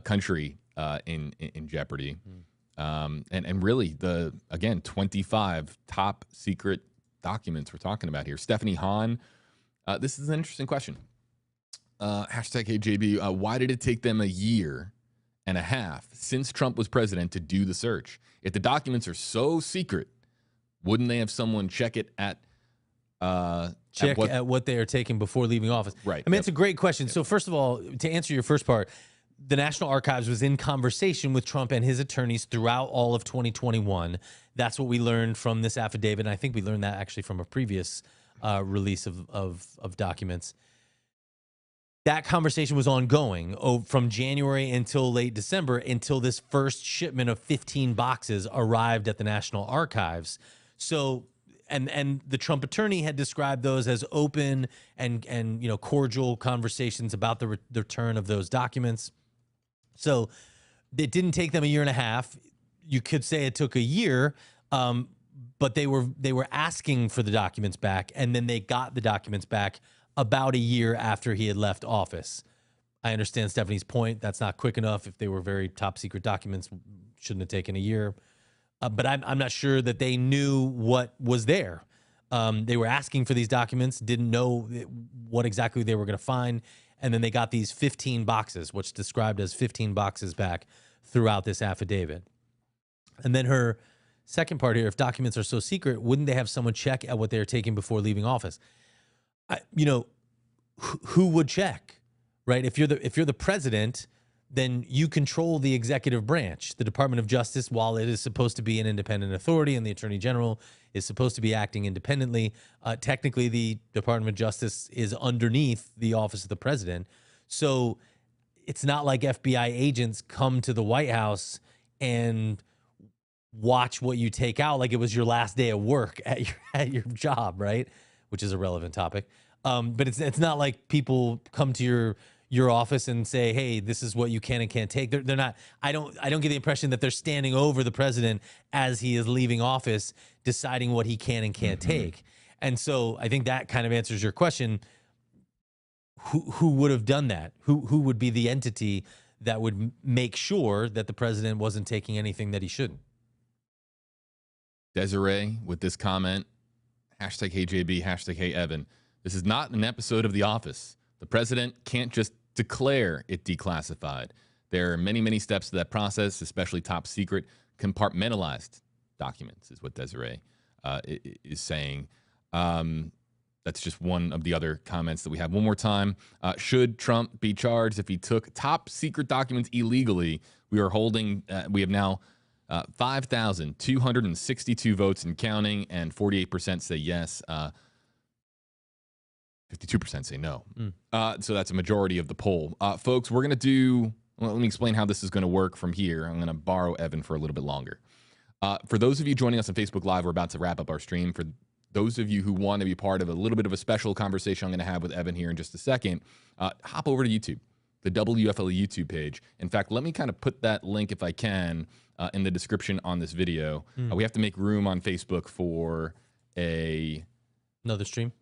country in jeopardy. And really, 25 top secret documents we're talking about here. Stephanie Hahn, this is an interesting question. #KJB, why did it take them a year and a half since Trump was president to do the search? If the documents are so secret, wouldn't they have someone check it at what they are taking before leaving office? Right. I mean, it's a great question. So first of all, to answer your first part, the National Archives was in conversation with Trump and his attorneys throughout all of 2021. That's what we learned from this affidavit. And I think we learned that actually from a previous release of documents. That conversation was ongoing from January until late December, until this first shipment of 15 boxes arrived at the National Archives. So, and the Trump attorney had described those as open and cordial conversations about the return of those documents. So it didn't take them a year and a half. You could say it took a year, but they were asking for the documents back, and then they got the documents back about a year after he had left office. I understand Stephanie's point. That's not quick enough. If they were very top secret documents, shouldn't have taken a year. But I'm not sure that they knew what was there. They were asking for these documents, didn't know what exactly they were going to find. And then they got these 15 boxes, which described as 15 boxes back throughout this affidavit. And then her second part here, if documents are so secret, wouldn't they have someone check at what they're taking before leaving office? Who would check, right? If you're the president, then you control the executive branch. The Department of Justice, while it is supposed to be an independent authority and the Attorney General is supposed to be acting independently, technically the Department of Justice is underneath the office of the president. So it's not like FBI agents come to the White House and watch what you take out like it was your last day of work at your job, right? Which is a relevant topic. But it's not like people come to your office and say, hey, this is what you can and can't take. They're not, I don't get the impression that they're standing over the president as he is leaving office, deciding what he can and can't take. And so I think that kind of answers your question. Who would have done that? Who would be the entity that would make sure that the president wasn't taking anything that he shouldn't? Desiree with this comment, #KJB, #KEvan. This is not an episode of The Office. The president can't just declare it declassified. There are many, many steps to that process, especially top secret, compartmentalized documents is what Desiree is saying. That's just one of the other comments that we have. One more time. Should Trump be charged if he took top secret documents illegally? We are holding, we have now 5,262 votes and counting, and 48% say yes. 52% say no. So that's a majority of the poll. Folks, we're going to do, well, let me explain how this is going to work from here. I'm going to borrow Evan for a little bit longer. For those of you joining us on Facebook Live, we're about to wrap up our stream. For those of you who want to be part of a little bit of a special conversation I'm going to have with Evan here in just a second, hop over to YouTube, the WFLA YouTube page. In fact, let me kind of put that link, if I can, in the description on this video. We have to make room on Facebook for another stream.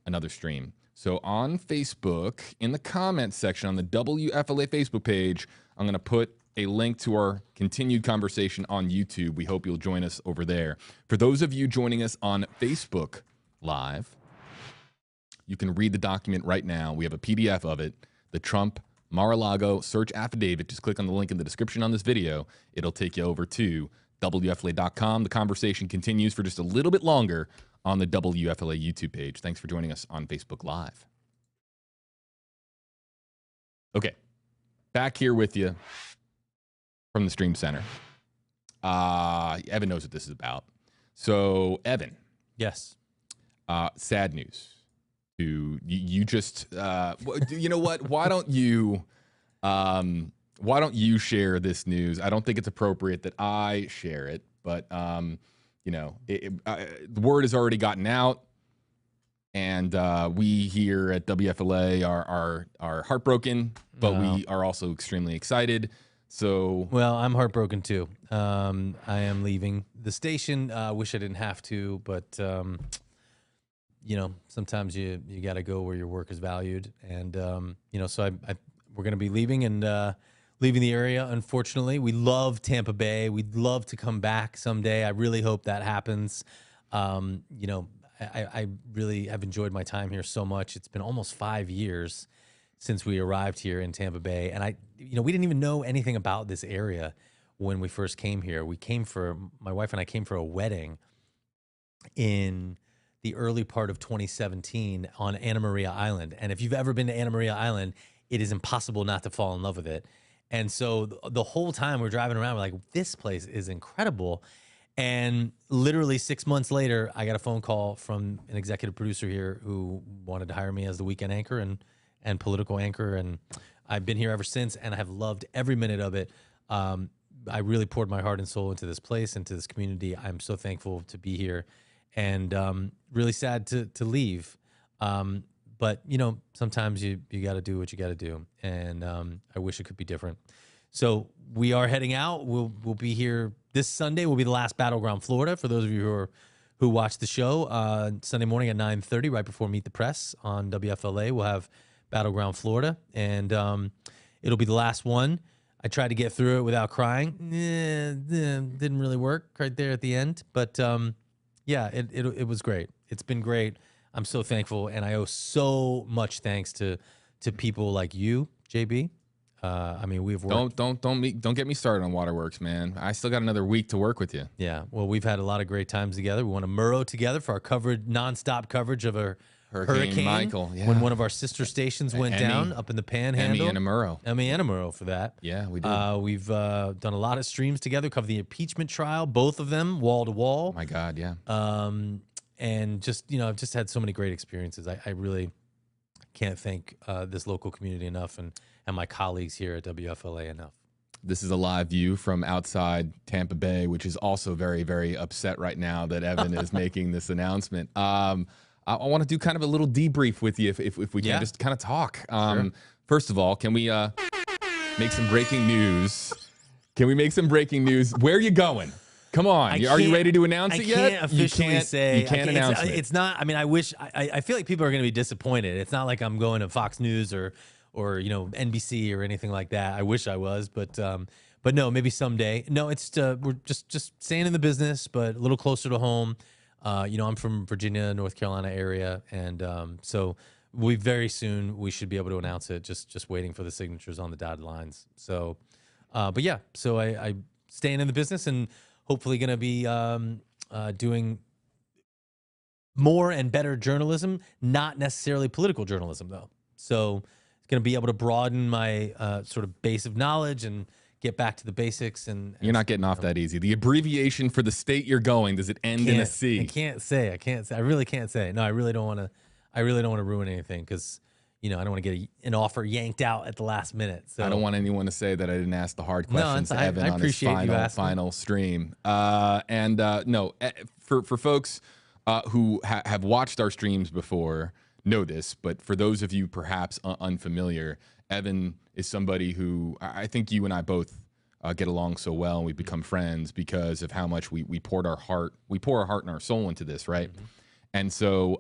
So on Facebook, in the comments section on the WFLA Facebook page, I'm going to put a link to our continued conversation on YouTube. We hope you'll join us over there. For those of you joining us on Facebook Live, you can read the document right now. We have a PDF of it, the Trump Mar-A-Lago search affidavit. Just click on the link in the description on this video. It'll take you over to WFLA.com. The conversation continues for just a little bit longer on the WFLA YouTube page. Thanks for joining us on Facebook Live. Okay, back here with you from the Stream Center. Evan knows what this is about. So, Evan. Yes. Sad news. You just, you know what? Why don't you share this news? I don't think it's appropriate that I share it, but you know, the word has already gotten out, and we here at WFLA are heartbroken, but we are also extremely excited. So, well, I'm heartbroken too. I am leaving the station. Wish I didn't have to, but you know, sometimes you got to go where your work is valued, and you know, so we're going to be leaving and leaving the area. Unfortunately, we love Tampa Bay. We'd love to come back someday. I really hope that happens. You know, I really have enjoyed my time here so much. It's been almost 5 years since we arrived here in Tampa Bay, and you know, we didn't even know anything about this area when we first came here. My wife and I came for a wedding in the early part of 2017 on Anna Maria Island. And if you've ever been to Anna Maria Island, it is impossible not to fall in love with it. And so the whole time we're driving around, we're like, this place is incredible. And literally 6 months later, I got a phone call from an executive producer here who wanted to hire me as the weekend anchor and political anchor. And I've been here ever since, and I have loved every minute of it. I really poured my heart and soul into this place, into this community. I'm so thankful to be here, and really sad to leave. But, you know, sometimes you got to do what you got to do, and I wish it could be different. So we are heading out. We'll be here this Sunday. Will be the last Battleground Florida. For those of you who watch the show, Sunday morning at 9:30, right before Meet the Press on WFLA, we'll have Battleground Florida, and it'll be the last one. I tried to get through it without crying. Didn't really work right there at the end, but yeah, it was great. It's been great. I'm so thankful, and I owe so much thanks to people like you, JB. I mean, we've worked. Don't get me started on Waterworks, man. I still got another week to work with you. Yeah, well, we've had a lot of great times together. We won a Murrow together for our nonstop coverage of a Hurricane Michael. Yeah. When one of our sister stations went down up in the Panhandle. Emmy and a Murrow for that. Yeah, we did. We've done a lot of streams together. Covered the impeachment trial, both of them, wall to wall. My God, yeah. And just, you know, I've just had so many great experiences. I really can't thank this local community enough, and my colleagues here at WFLA enough. This is a live view from outside Tampa Bay, which is also very, very upset right now that Evan is making this announcement. I want to do kind of a little debrief with you if we can just kind of talk. Sure. First of all, can we make some breaking news? Can we make some breaking news? Where are you going? Come on. Are you ready to announce it yet? I can't officially say. You can't announce it. It's not. I mean, I feel like people are going to be disappointed. It's not like I'm going to Fox News or you know, NBC or anything like that. I wish I was, but no, maybe someday. No, it's we're just staying in the business, but a little closer to home. You know, I'm from Virginia, North Carolina area, and so we very soon we should be able to announce it. Just waiting for the signatures on the dotted lines. So, but yeah, so I staying in the business and hopefully going to be doing more and better journalism, not necessarily political journalism though. So going to be able to broaden my sort of base of knowledge and get back to the basics. And you're not getting off that easy. The abbreviation for the state you're going, does it end in a C? I can't say. I really can't say. No, I really don't want to. I really don't want to ruin anything because, I don't want to get an offer yanked out at the last minute. So I don't want anyone to say that I didn't ask the hard questions to Evan on his final stream. For folks who have watched our streams before, know this, but for those of you perhaps unfamiliar, Evan is somebody who I think you and I both get along so well, and we've become friends because of how much we pour our heart and our soul into this, right? Mm-hmm. And so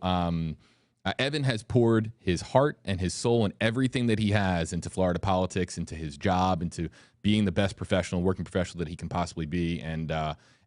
Evan has poured his heart and his soul and everything that he has into Florida politics, into his job, into being the best working professional that he can possibly be. And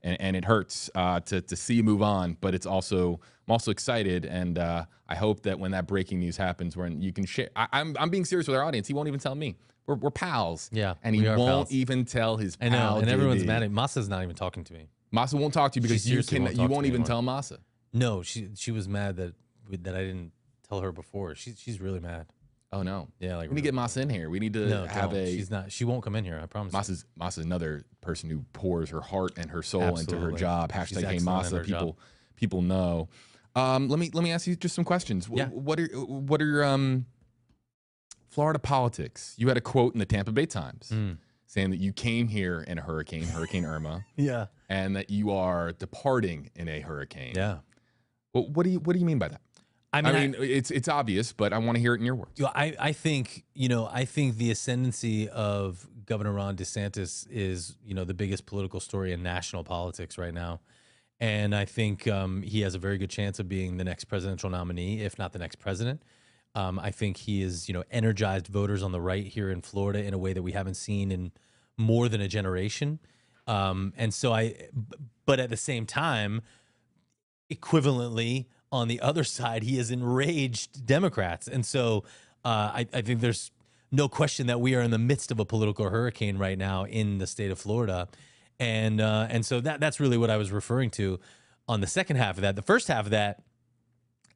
it hurts to see you move on, but I'm also excited, and I hope that when that breaking news happens, when you can share, I'm being serious with our audience. He won't even tell me. We're pals. Yeah, and he won't even tell his pal. I know, and JD. Everyone's mad at me. Masa's not even talking to me. Masa won't talk to you because you won't even tell Masa. No, she was mad that I didn't tell her before. She's really mad. Oh no. Yeah, we need to get Masa in here. We need to She's not. She won't come in here. I promise. Masa's another person who pours her heart and her soul into her job. Hashtag Hey Masa. People know. Let me ask you just some questions. Yeah. What are your Florida politics? You had a quote in the Tampa Bay Times saying that you came here in a Hurricane Irma. Yeah. And that you are departing in a hurricane. Yeah. Well, what do you mean by that? I mean, it's obvious, but I want to hear it in your words. I think the ascendancy of Governor Ron DeSantis is, the biggest political story in national politics right now. And I think he has a very good chance of being the next presidential nominee, if not the next president. I think he is, energized voters on the right here in Florida in a way that we haven't seen in more than a generation. But at the same time, equivalently, on the other side, he has enraged Democrats. And so I think there's no question that we are in the midst of a political hurricane right now in the state of Florida. And so that's really what I was referring to on the second half of that. The first half of that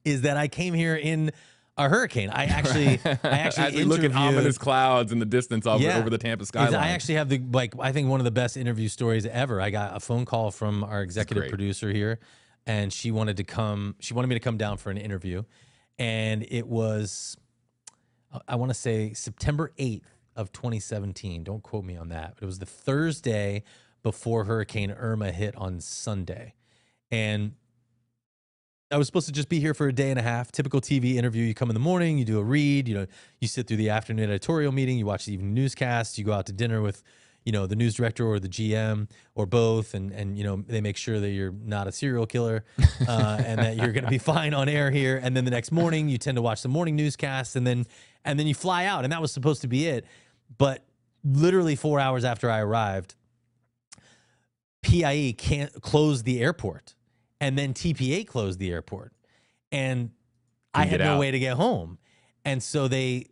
is that I came here in a hurricane. I actually as we look at ominous clouds in the distance over the Tampa skyline. I actually have I think one of the best interview stories ever. I got a phone call from our executive producer here, and she wanted me to come down for an interview. And it was, I want to say September 8th of 2017. Don't quote me on that. But it was the Thursday before Hurricane Irma hit on Sunday. And I was supposed to just be here for a day and a half. Typical TV interview. You come in the morning, you do a read, you sit through the afternoon editorial meeting, you watch the evening newscast, you go out to dinner with, the news director or the GM or both. And they make sure that you're not a serial killer and that you're going to be fine on air here. And then the next morning you tend to watch the morning newscast and then you fly out. And that was supposed to be it. But literally 4 hours after I arrived, PIE can't close the airport. And then TPA closed the airport. And I had no way to get home. And so the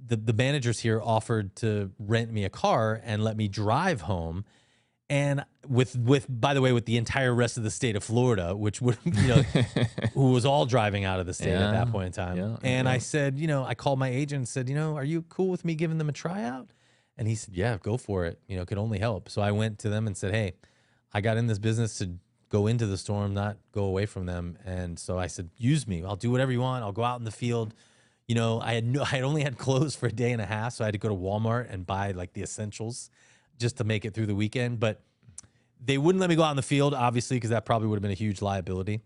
managers here offered to rent me a car and let me drive home. And by the way, with the entire rest of the state of Florida, which would, who was all driving out of the state at that point in time. I said, I called my agent and said, are you cool with me giving them a tryout? And he said, yeah, go for it. It could only help. So I went to them and said, hey, I got in this business to go into the storm, not go away from them. And so I said, use me. I'll do whatever you want. I'll go out in the field. I had only had clothes for a day and a half, so I had to go to Walmart and buy the essentials just to make it through the weekend. But they wouldn't let me go out in the field, obviously, because that probably would have been a huge liability.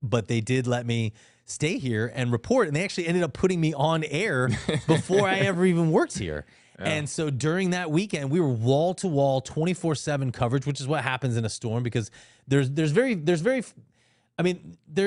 But they did let me stay here and report, and they actually ended up putting me on air before I ever even worked here. Yeah. And so during that weekend, we were wall to wall, 24/7 coverage, which is what happens in a storm because there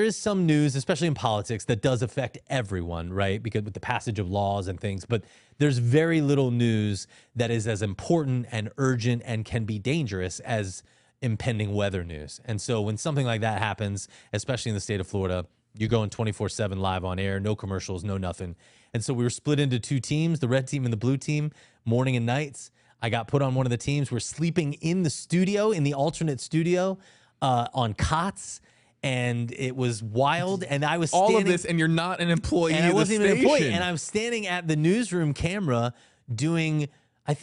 is some news, especially in politics, that does affect everyone, right? Because with the passage of laws and things, but there's very little news that is as important and urgent and can be dangerous as impending weather news. And so when something like that happens, especially in the state of Florida, you're going 24/7 live on air, no commercials, no nothing. And so we were split into two teams, the red team and the blue team, morning and nights. I got put on one of the teams. We're sleeping in the studio, in the alternate studio, on cots. And it was wild. And I was standing, all of this, and you're not an employee and of I wasn't the even an station. employee. And I was standing at the newsroom camera doing, I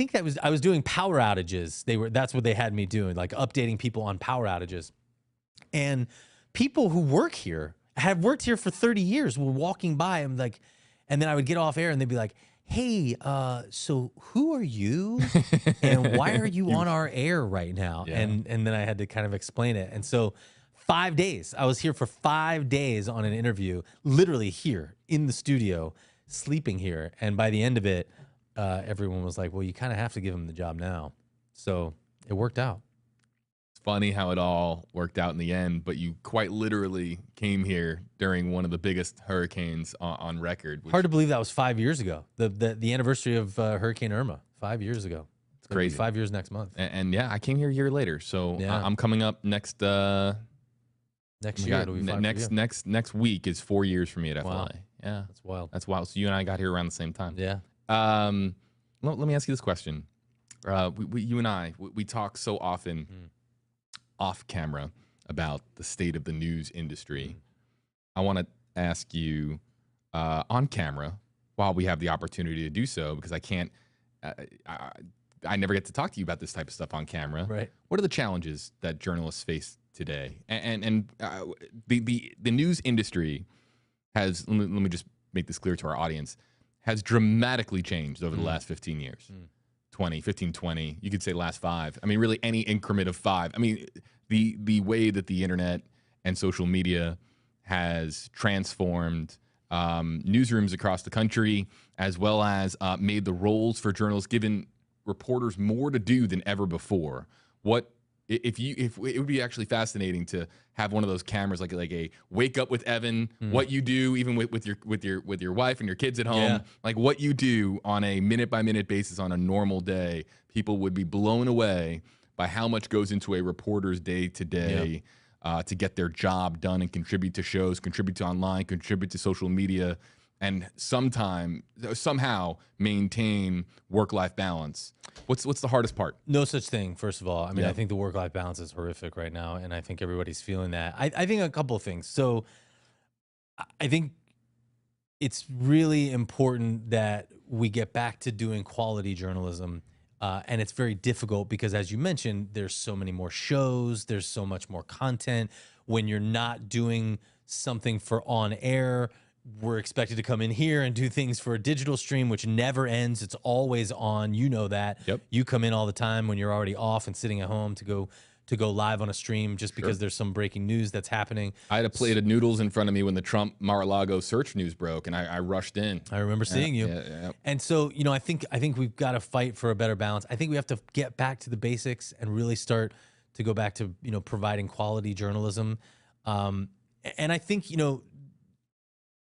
was doing power outages. That's what they had me doing, updating people on power outages. And people who work here had worked here for 30 years. We're walking by, I'm like, and then I would get off air and they'd be like, hey, so who are you? And why are you on our air right now? Yeah. And then I had to kind of explain it. And so 5 days, I was here for 5 days on an interview, literally here in the studio, sleeping here. And by the end of it, everyone was like, well, you kind of have to give him the job now. So it worked out. It's funny how it all worked out in the end, but you quite literally came here during one of the biggest hurricanes on record. Hard to believe that was 5 years ago. The anniversary of Hurricane Irma, 5 years ago. It's crazy. 5 years next month. And yeah, I came here a year later. So Yeah. I'm coming up next Next year, it'll be 5 for you. next wewe is 4 years for me at FLA. Wow. Yeah. That's wild. That's wild. So you and I got here around the same time. Yeah. Let me ask you this question. You and I, we talk so often off camera about the state of the news industry. I want to ask you on camera while we have the opportunity to do so, because I can't, I never get to talk to you about this type of stuff on camera. Right. What are the challenges that journalists face today? And the news industry has, let me just make this clear to our audience, has dramatically changed over the last 15 years. 20. You could say last 5. I mean, really any increment of 5. I mean, the way that the internet and social media has transformed newsrooms across the country, as well as made the roles for journalists, given reporters more to do than ever before. If it would be actually fascinating to have one of those cameras, like a wake up with Evan, what you do, even with your wife and your kids at home, like what you do on a minute by minute basis on a normal day. People would be blown away by how much goes into a reporter's day to day to get their job done and contribute to shows, contribute to online, contribute to social media, and somehow maintain work-life balance. What's the hardest part? No such thing, first of all. I mean, I think the work-life balance is horrific right now, and I think everybody's feeling that. I think a couple of things. So I think it's really important that we get back to doing quality journalism, and it's very difficult because, as you mentioned, there's so many more shows, there's so much more content. When you're not doing something for on air, we're expected to come in here and do things for a digital stream, which never ends. It's always on. You know that. Yep. You come in all the time when you're already off and sitting at home to go live on a stream just because there's some breaking news that's happening. I had a plate of noodles in front of me when the Trump Mar-A-Lago search news broke, and I rushed in. I remember seeing you. Yeah. And so, I think we've got to fight for a better balance. I think we have to get back to the basics and really start to go back to, providing quality journalism. And I think,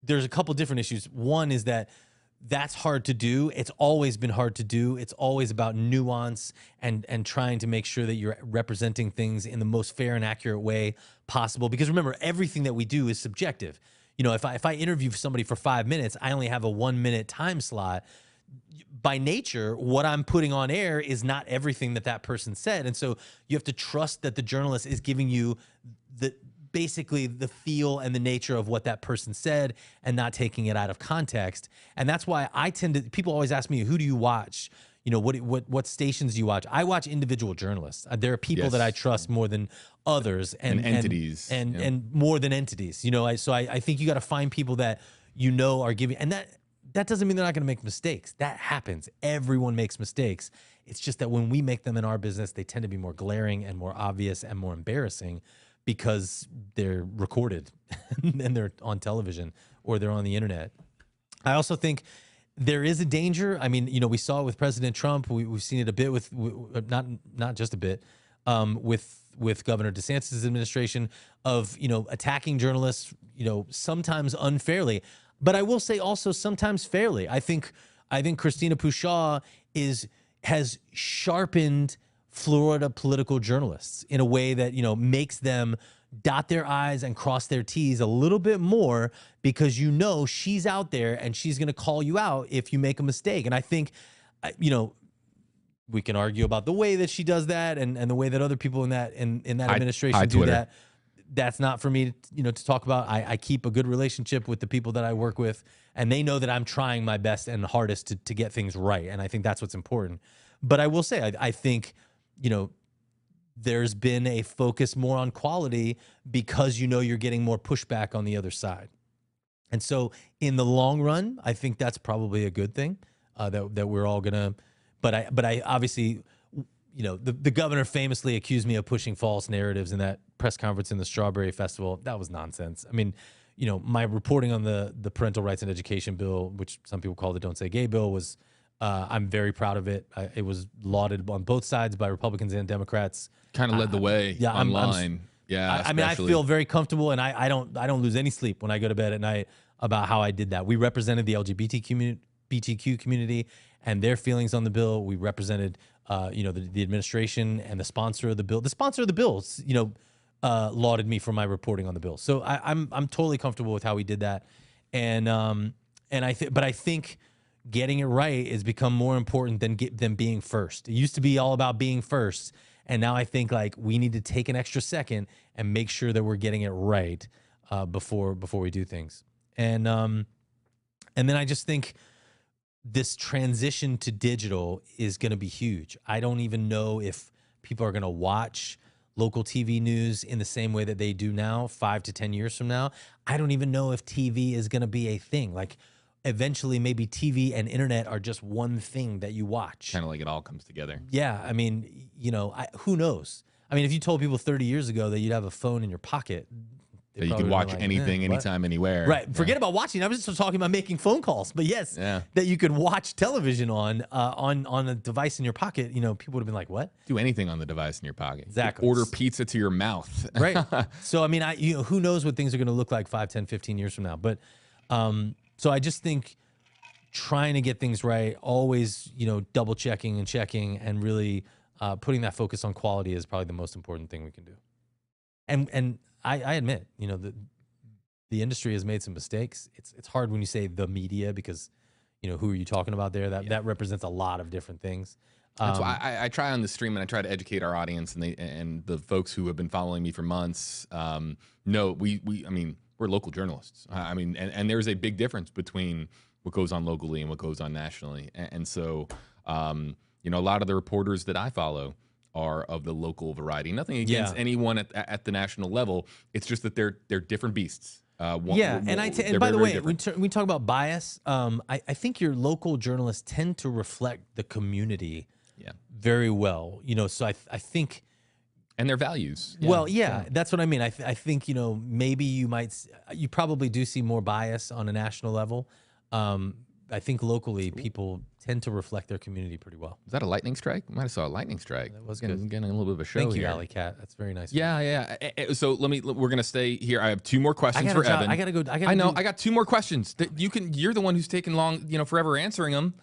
there's a couple different issues. One is that's hard to do. It's always been hard to do. It's always about nuance and trying to make sure that you're representing things in the most fair and accurate way possible. Because remember, everything that we do is subjective. If I interview somebody for 5 minutes, I only have a 1 minute time slot. By nature, what I'm putting on air is not everything that person said. And so you have to trust that the journalist is giving you basically the feel and the nature of what that person said and not taking it out of context. And that's why people always ask me, who do you watch? What stations do you watch? I watch individual journalists. There are people that I trust more than others and entities and more than entities. I think you got to find people that are giving, and that doesn't mean they're not going to make mistakes. That happens. Everyone makes mistakes. It's just that when we make them in our business, they tend to be more glaring and more obvious and more embarrassing, because they're recorded and they're on television or they're on the internet. I also think there is a danger. I mean, we saw it with President Trump. We've seen it a bit with not just a bit, with Governor DeSantis' administration of, attacking journalists, sometimes unfairly. But I will say also sometimes fairly. I think Christina Pushaw has sharpened Florida political journalists in a way that, makes them dot their I's and cross their T's a little bit more, because she's out there and she's going to call you out if you make a mistake. And I think, we can argue about the way that she does that and the way that other people in that administration do Twitter. that. That's not for me, to talk about. I keep a good relationship with the people that I work with, and they know that I'm trying my best and hardest to get things right. And I think that's what's important. But I will say, I think, there's been a focus more on quality because you know you're getting more pushback on the other side. And so in the long run, I think that's probably a good thing, that we're all gonna. But I obviously, you know, the governor famously accused me of pushing false narratives in that press conference in the Strawberry Festival. That was nonsense. I mean, you know, my reporting on the parental rights and education bill, which some people call the Don't Say Gay bill, was I'm very proud of it. It was lauded on both sides by Republicans and Democrats. Kind of led the way online. I mean, I feel very comfortable, and I don't lose any sleep when I go to bed at night about how I did that. We represented the LGBTQ community and their feelings on the bill. We represented, you know, the administration and the sponsor of the bill. The sponsor of the bill, you know, lauded me for my reporting on the bill. So I'm totally comfortable with how we did that, and I think getting it right has become more important than being first. It used to be all about being first. And now I think like we need to take an extra second and make sure that we're getting it right before we do things. And then I just think this transition to digital is going to be huge. I don't even know if people are going to watch local TV news in the same way that they do now, 5 to 10 years from now. I don't even know if TV is going to be a thing. Like eventually maybe TV and internet are just one thing that you watch. Kind of like it all comes together. Yeah. I mean, you know, who knows? I mean, if you told people 30 years ago that you'd have a phone in your pocket, that you could watch like, anything, anytime, anywhere. Right. Forget about watching. I was just talking about making phone calls. But yes, that you could watch television on a device in your pocket. You know, people would have been like, "What?" Do anything on the device in your pocket. Exactly. Order pizza to your mouth. Right. So I mean, you know, who knows what things are going to look like 5, 10, 15 years from now. But so I just think trying to get things right, always, you know, double checking and checking, and really putting that focus on quality is probably the most important thing we can do. And I admit, you know, the industry has made some mistakes. It's hard when you say the media because, you know, who are you talking about there? That represents a lot of different things. That's why I try on the stream and I try to educate our audience and the folks who have been following me for months. No, I mean, we're local journalists. I mean, and there's a big difference between what goes on locally and what goes on nationally. And so, you know, a lot of the reporters that I follow are of the local variety. Nothing against anyone at the national level. It's just that they're different beasts. And by the way, when we talk about bias, I think your local journalists tend to reflect the community very well. You know, so I think. And their values. Well, that's what I mean. I think, you know, maybe you probably do see more bias on a national level. I think locally people tend to reflect their community pretty well. Is that a lightning strike? We might have saw a lightning strike. That was getting a little bit of a show. Thank you, here. Alley Cat. That's very nice. Yeah. So we're gonna stay here. I have 2 more questions for Evan. I gotta go. I got 2 more questions. You're the one who's taken long, you know, forever answering them.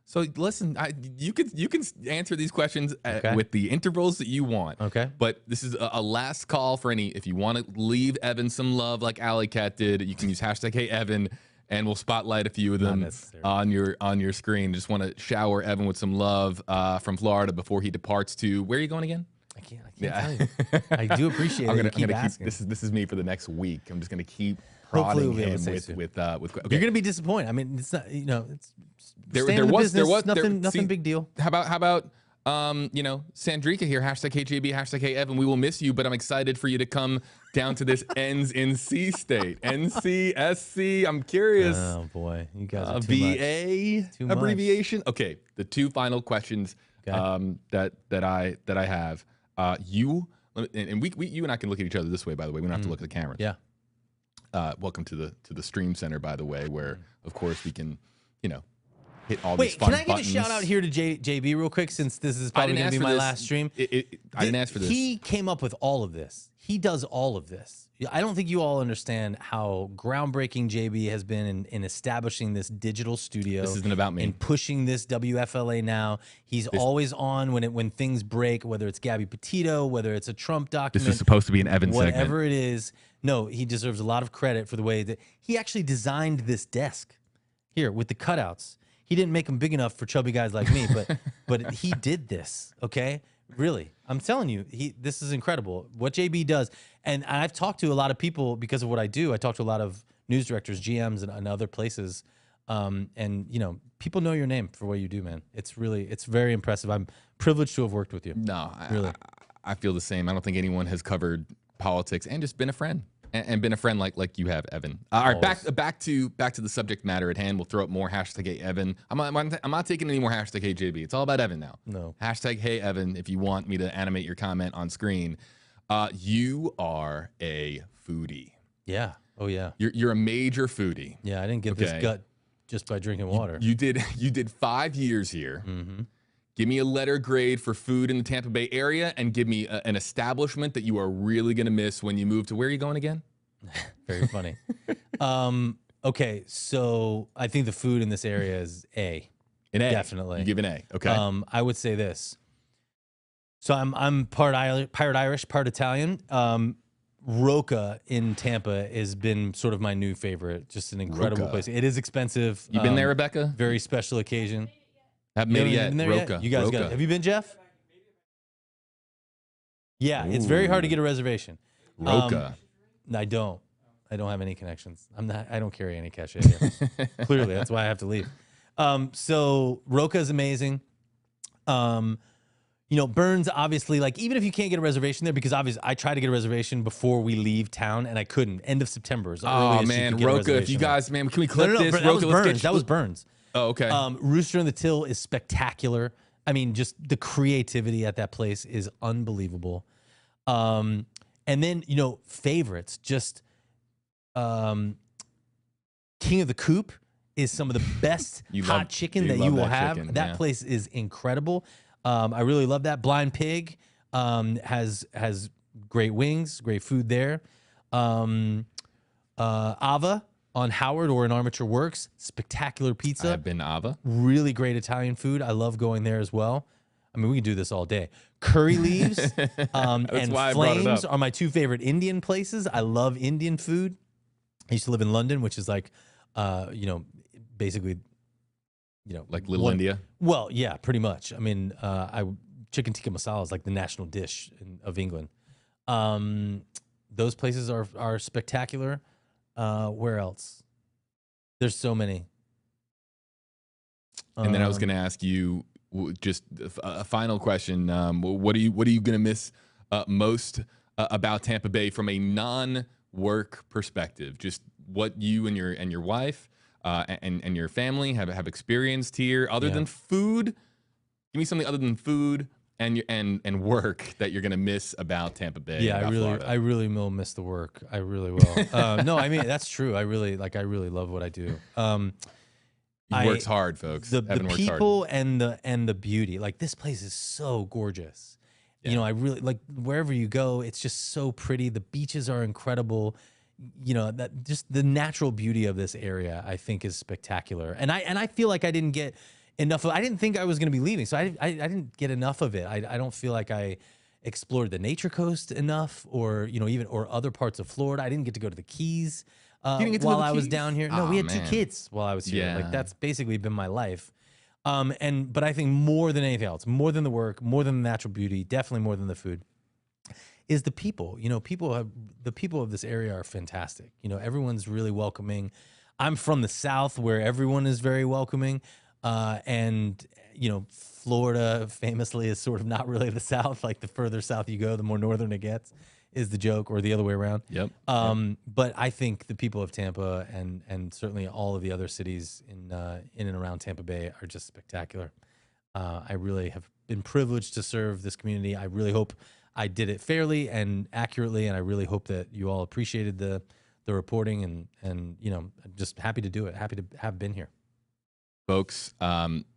So listen, you can answer these questions with the intervals that you want. Okay. But this is a last call for if you want to leave Evan some love like Alley Cat did, you can use #HeyEvan. And we'll spotlight a few of them on your screen. Just want to shower Evan with some love from Florida before he departs to where are you going again? I can't tell you. I do appreciate it. I'm gonna keep asking. This is me for the next week. I'm just gonna keep prodding him with. Okay. You're gonna be disappointed. I mean, it's not, you know, it's there was nothing big deal. How about you know, Sandrika here, #HJB, #HeyEvan. We will miss you, but I'm excited for you to come down to this ends in C state. NCSC. I'm curious. Oh boy, you guys are VA abbreviation. Okay, the 2 final questions that I have. You and I can look at each other this way. By the way, we don't have to look at the cameras. Yeah. Welcome to the stream center. By the way, where of course we can, you know. Hit all these fun can I get buttons. a shout out here to JB real quick, since this is probably going to be my last stream? I didn't ask for this. He came up with all of this. He does all of this. I don't think you all understand how groundbreaking JB has been in establishing this digital studio. This isn't about me. And pushing this WFLA now. He's always on when things break, whether it's Gabby Petito, whether it's a Trump document. This is supposed to be an Evan segment. Whatever it is. No, he deserves a lot of credit for the way that he actually designed this desk here with the cutouts. He didn't make them big enough for chubby guys like me, but he did this, okay? Really. I'm telling you, this is incredible. What JB does, and I've talked to a lot of people because of what I do. I talk to a lot of news directors, GMs, and other places. And, you know, people know your name for what you do, man. It's very impressive. I'm privileged to have worked with you. No, really. I feel the same. I don't think anyone has covered politics and just been a friend. And been a friend like you have, Evan. All right, back to the subject matter at hand. We'll throw up more hashtag Hey Evan. I'm not taking any more hashtag Hey JB. It's all about Evan now. No. Hashtag Hey Evan. If you want me to animate your comment on screen, you are a foodie. Yeah. Oh yeah. You're a major foodie. Yeah. I didn't get this gut just by drinking water. You did 5 years here. Mm-hmm. Give me a letter grade for food in the Tampa Bay area, and give me an establishment that you are really going to miss when you move to. Where are you going again? Very funny. Okay, so I think the food in this area is A. An A. Definitely. You give an A. Okay. I would say this. So I'm part Irish, part Italian. Roca in Tampa has been sort of my new favorite. Just an incredible place. It is expensive. You been there, Rebecca? Very special occasion. Haven't made it yet. Roca. You guys got it. Have you been, Jeff? Yeah, it's very hard to get a reservation. Roca. I don't have any connections. I don't carry any cachet here. Clearly, that's why I have to leave. So Roca is amazing. Burns, obviously, like, even if you can't get a reservation there, because obviously I tried to get a reservation before we leave town and I couldn't. End of September is the earliest you could get a Roca, if you guys, man, can we clip this? That was Burns. That was Burns. Oh, okay. Rooster in the Till is spectacular. I mean, just the creativity at that place is unbelievable. And then, favorites, just King of the Coop is some of the best hot chicken that you will have. Chicken, that place is incredible. I really love that. Blind Pig has great wings, great food there. Ava on Howard or in Armature Works, spectacular pizza. I've been to Ava. Really great Italian food. I love going there as well. I mean, we can do this all day. Curry Leaves and Flames are my two favorite Indian places. I love Indian food. I used to live in London, which is like, basically, like Little India. Well, yeah, pretty much. I mean, chicken tikka masala is like the national dish of England. Those places are spectacular. Where else? There's so many. And then I was going to ask you just a final question. What are you going to miss most about Tampa Bay from a non-work perspective? Just what you and your wife and your family have experienced here, other than food. Give me something other than food and work that you're gonna miss about Tampa Bay. Yeah, I really will miss the work. I really will. No, I mean, that's true. I really love what I do. He works hard, folks. The people and the beauty. Like, this place is so gorgeous. Yeah. I really like wherever you go. It's just so pretty. The beaches are incredible. That just the natural beauty of this area, I think, is spectacular. And I feel like I didn't get enough of. I didn't think I was going to be leaving, so I didn't get enough of it. I don't feel like I explored the Nature Coast enough, or or other parts of Florida. I didn't get to go to the Keys while I was down here. No, we had 2 kids while I was here. Yeah. Like, that's basically been my life. But I think more than anything else, more than the work, more than the natural beauty, definitely more than the food, is the people. The people of this area are fantastic. Everyone's really welcoming. I'm from the South, where everyone is very welcoming. And Florida famously is sort of not really the South. Like, the further south you go, the more northern it gets, is the joke, or the other way around. Yep. But I think the people of Tampa and certainly all of the other cities in and around Tampa Bay are just spectacular. I really have been privileged to serve this community. I really hope I did it fairly and accurately, and I really hope that you all appreciated the reporting, and I'm just happy to do it. Happy to have been here. Folks,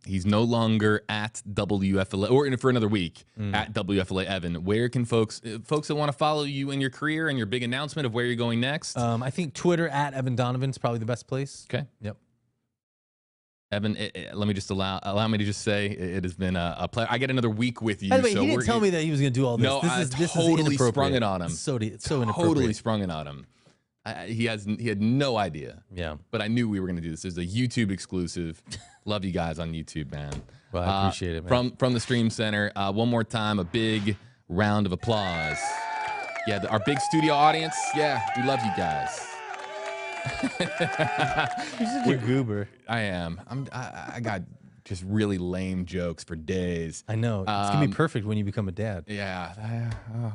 he's no longer at WFLA, or for another week at WFLA. Evan, where can folks that want to follow you in your career and your big announcement of where you're going next? I think Twitter at Evan Donovan is probably the best place. Okay. Yep. Evan, let me just allow me to just say it has been a pleasure. I get another week with you. By the way, he didn't tell me that he was going to do all this. No, This totally is sprung it on him. It's so inappropriate. Totally sprung it on him. He had no idea. Yeah. But I knew we were going to do this. This is a YouTube exclusive. Love you guys on YouTube, man. Well, I appreciate it, man. From the Stream Center, one more time, a big round of applause. Yeah, our big studio audience. Yeah, we love you guys. You're such a goober. I am. I got just really lame jokes for days. I know. It's going to be perfect when you become a dad. Yeah,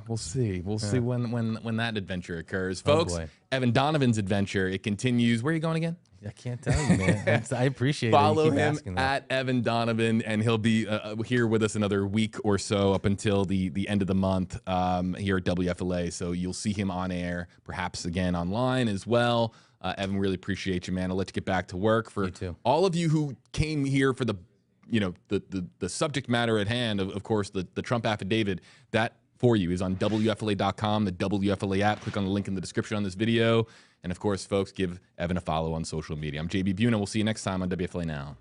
we'll see. We'll see when that adventure occurs. Oh, Folks, boy. Evan Donovan's adventure, it continues. Where are you going again? I can't tell you, man. I appreciate it. Follow You keep him asking that. at Evan Donovan, and he'll be here with us another week or so up until the end of the month here at WFLA. So you'll see him on air, perhaps again online as well. Evan, really appreciate you, man. I'll let you get back to work. For You too. all of you who came here for the subject matter at hand, of course, the Trump affidavit, that for you is on WFLA.com, the WFLA app. Click on the link in the description on this video. And of course, folks, give Evan a follow on social media. I'm JB Buna. We'll see you next time on WFLA Now.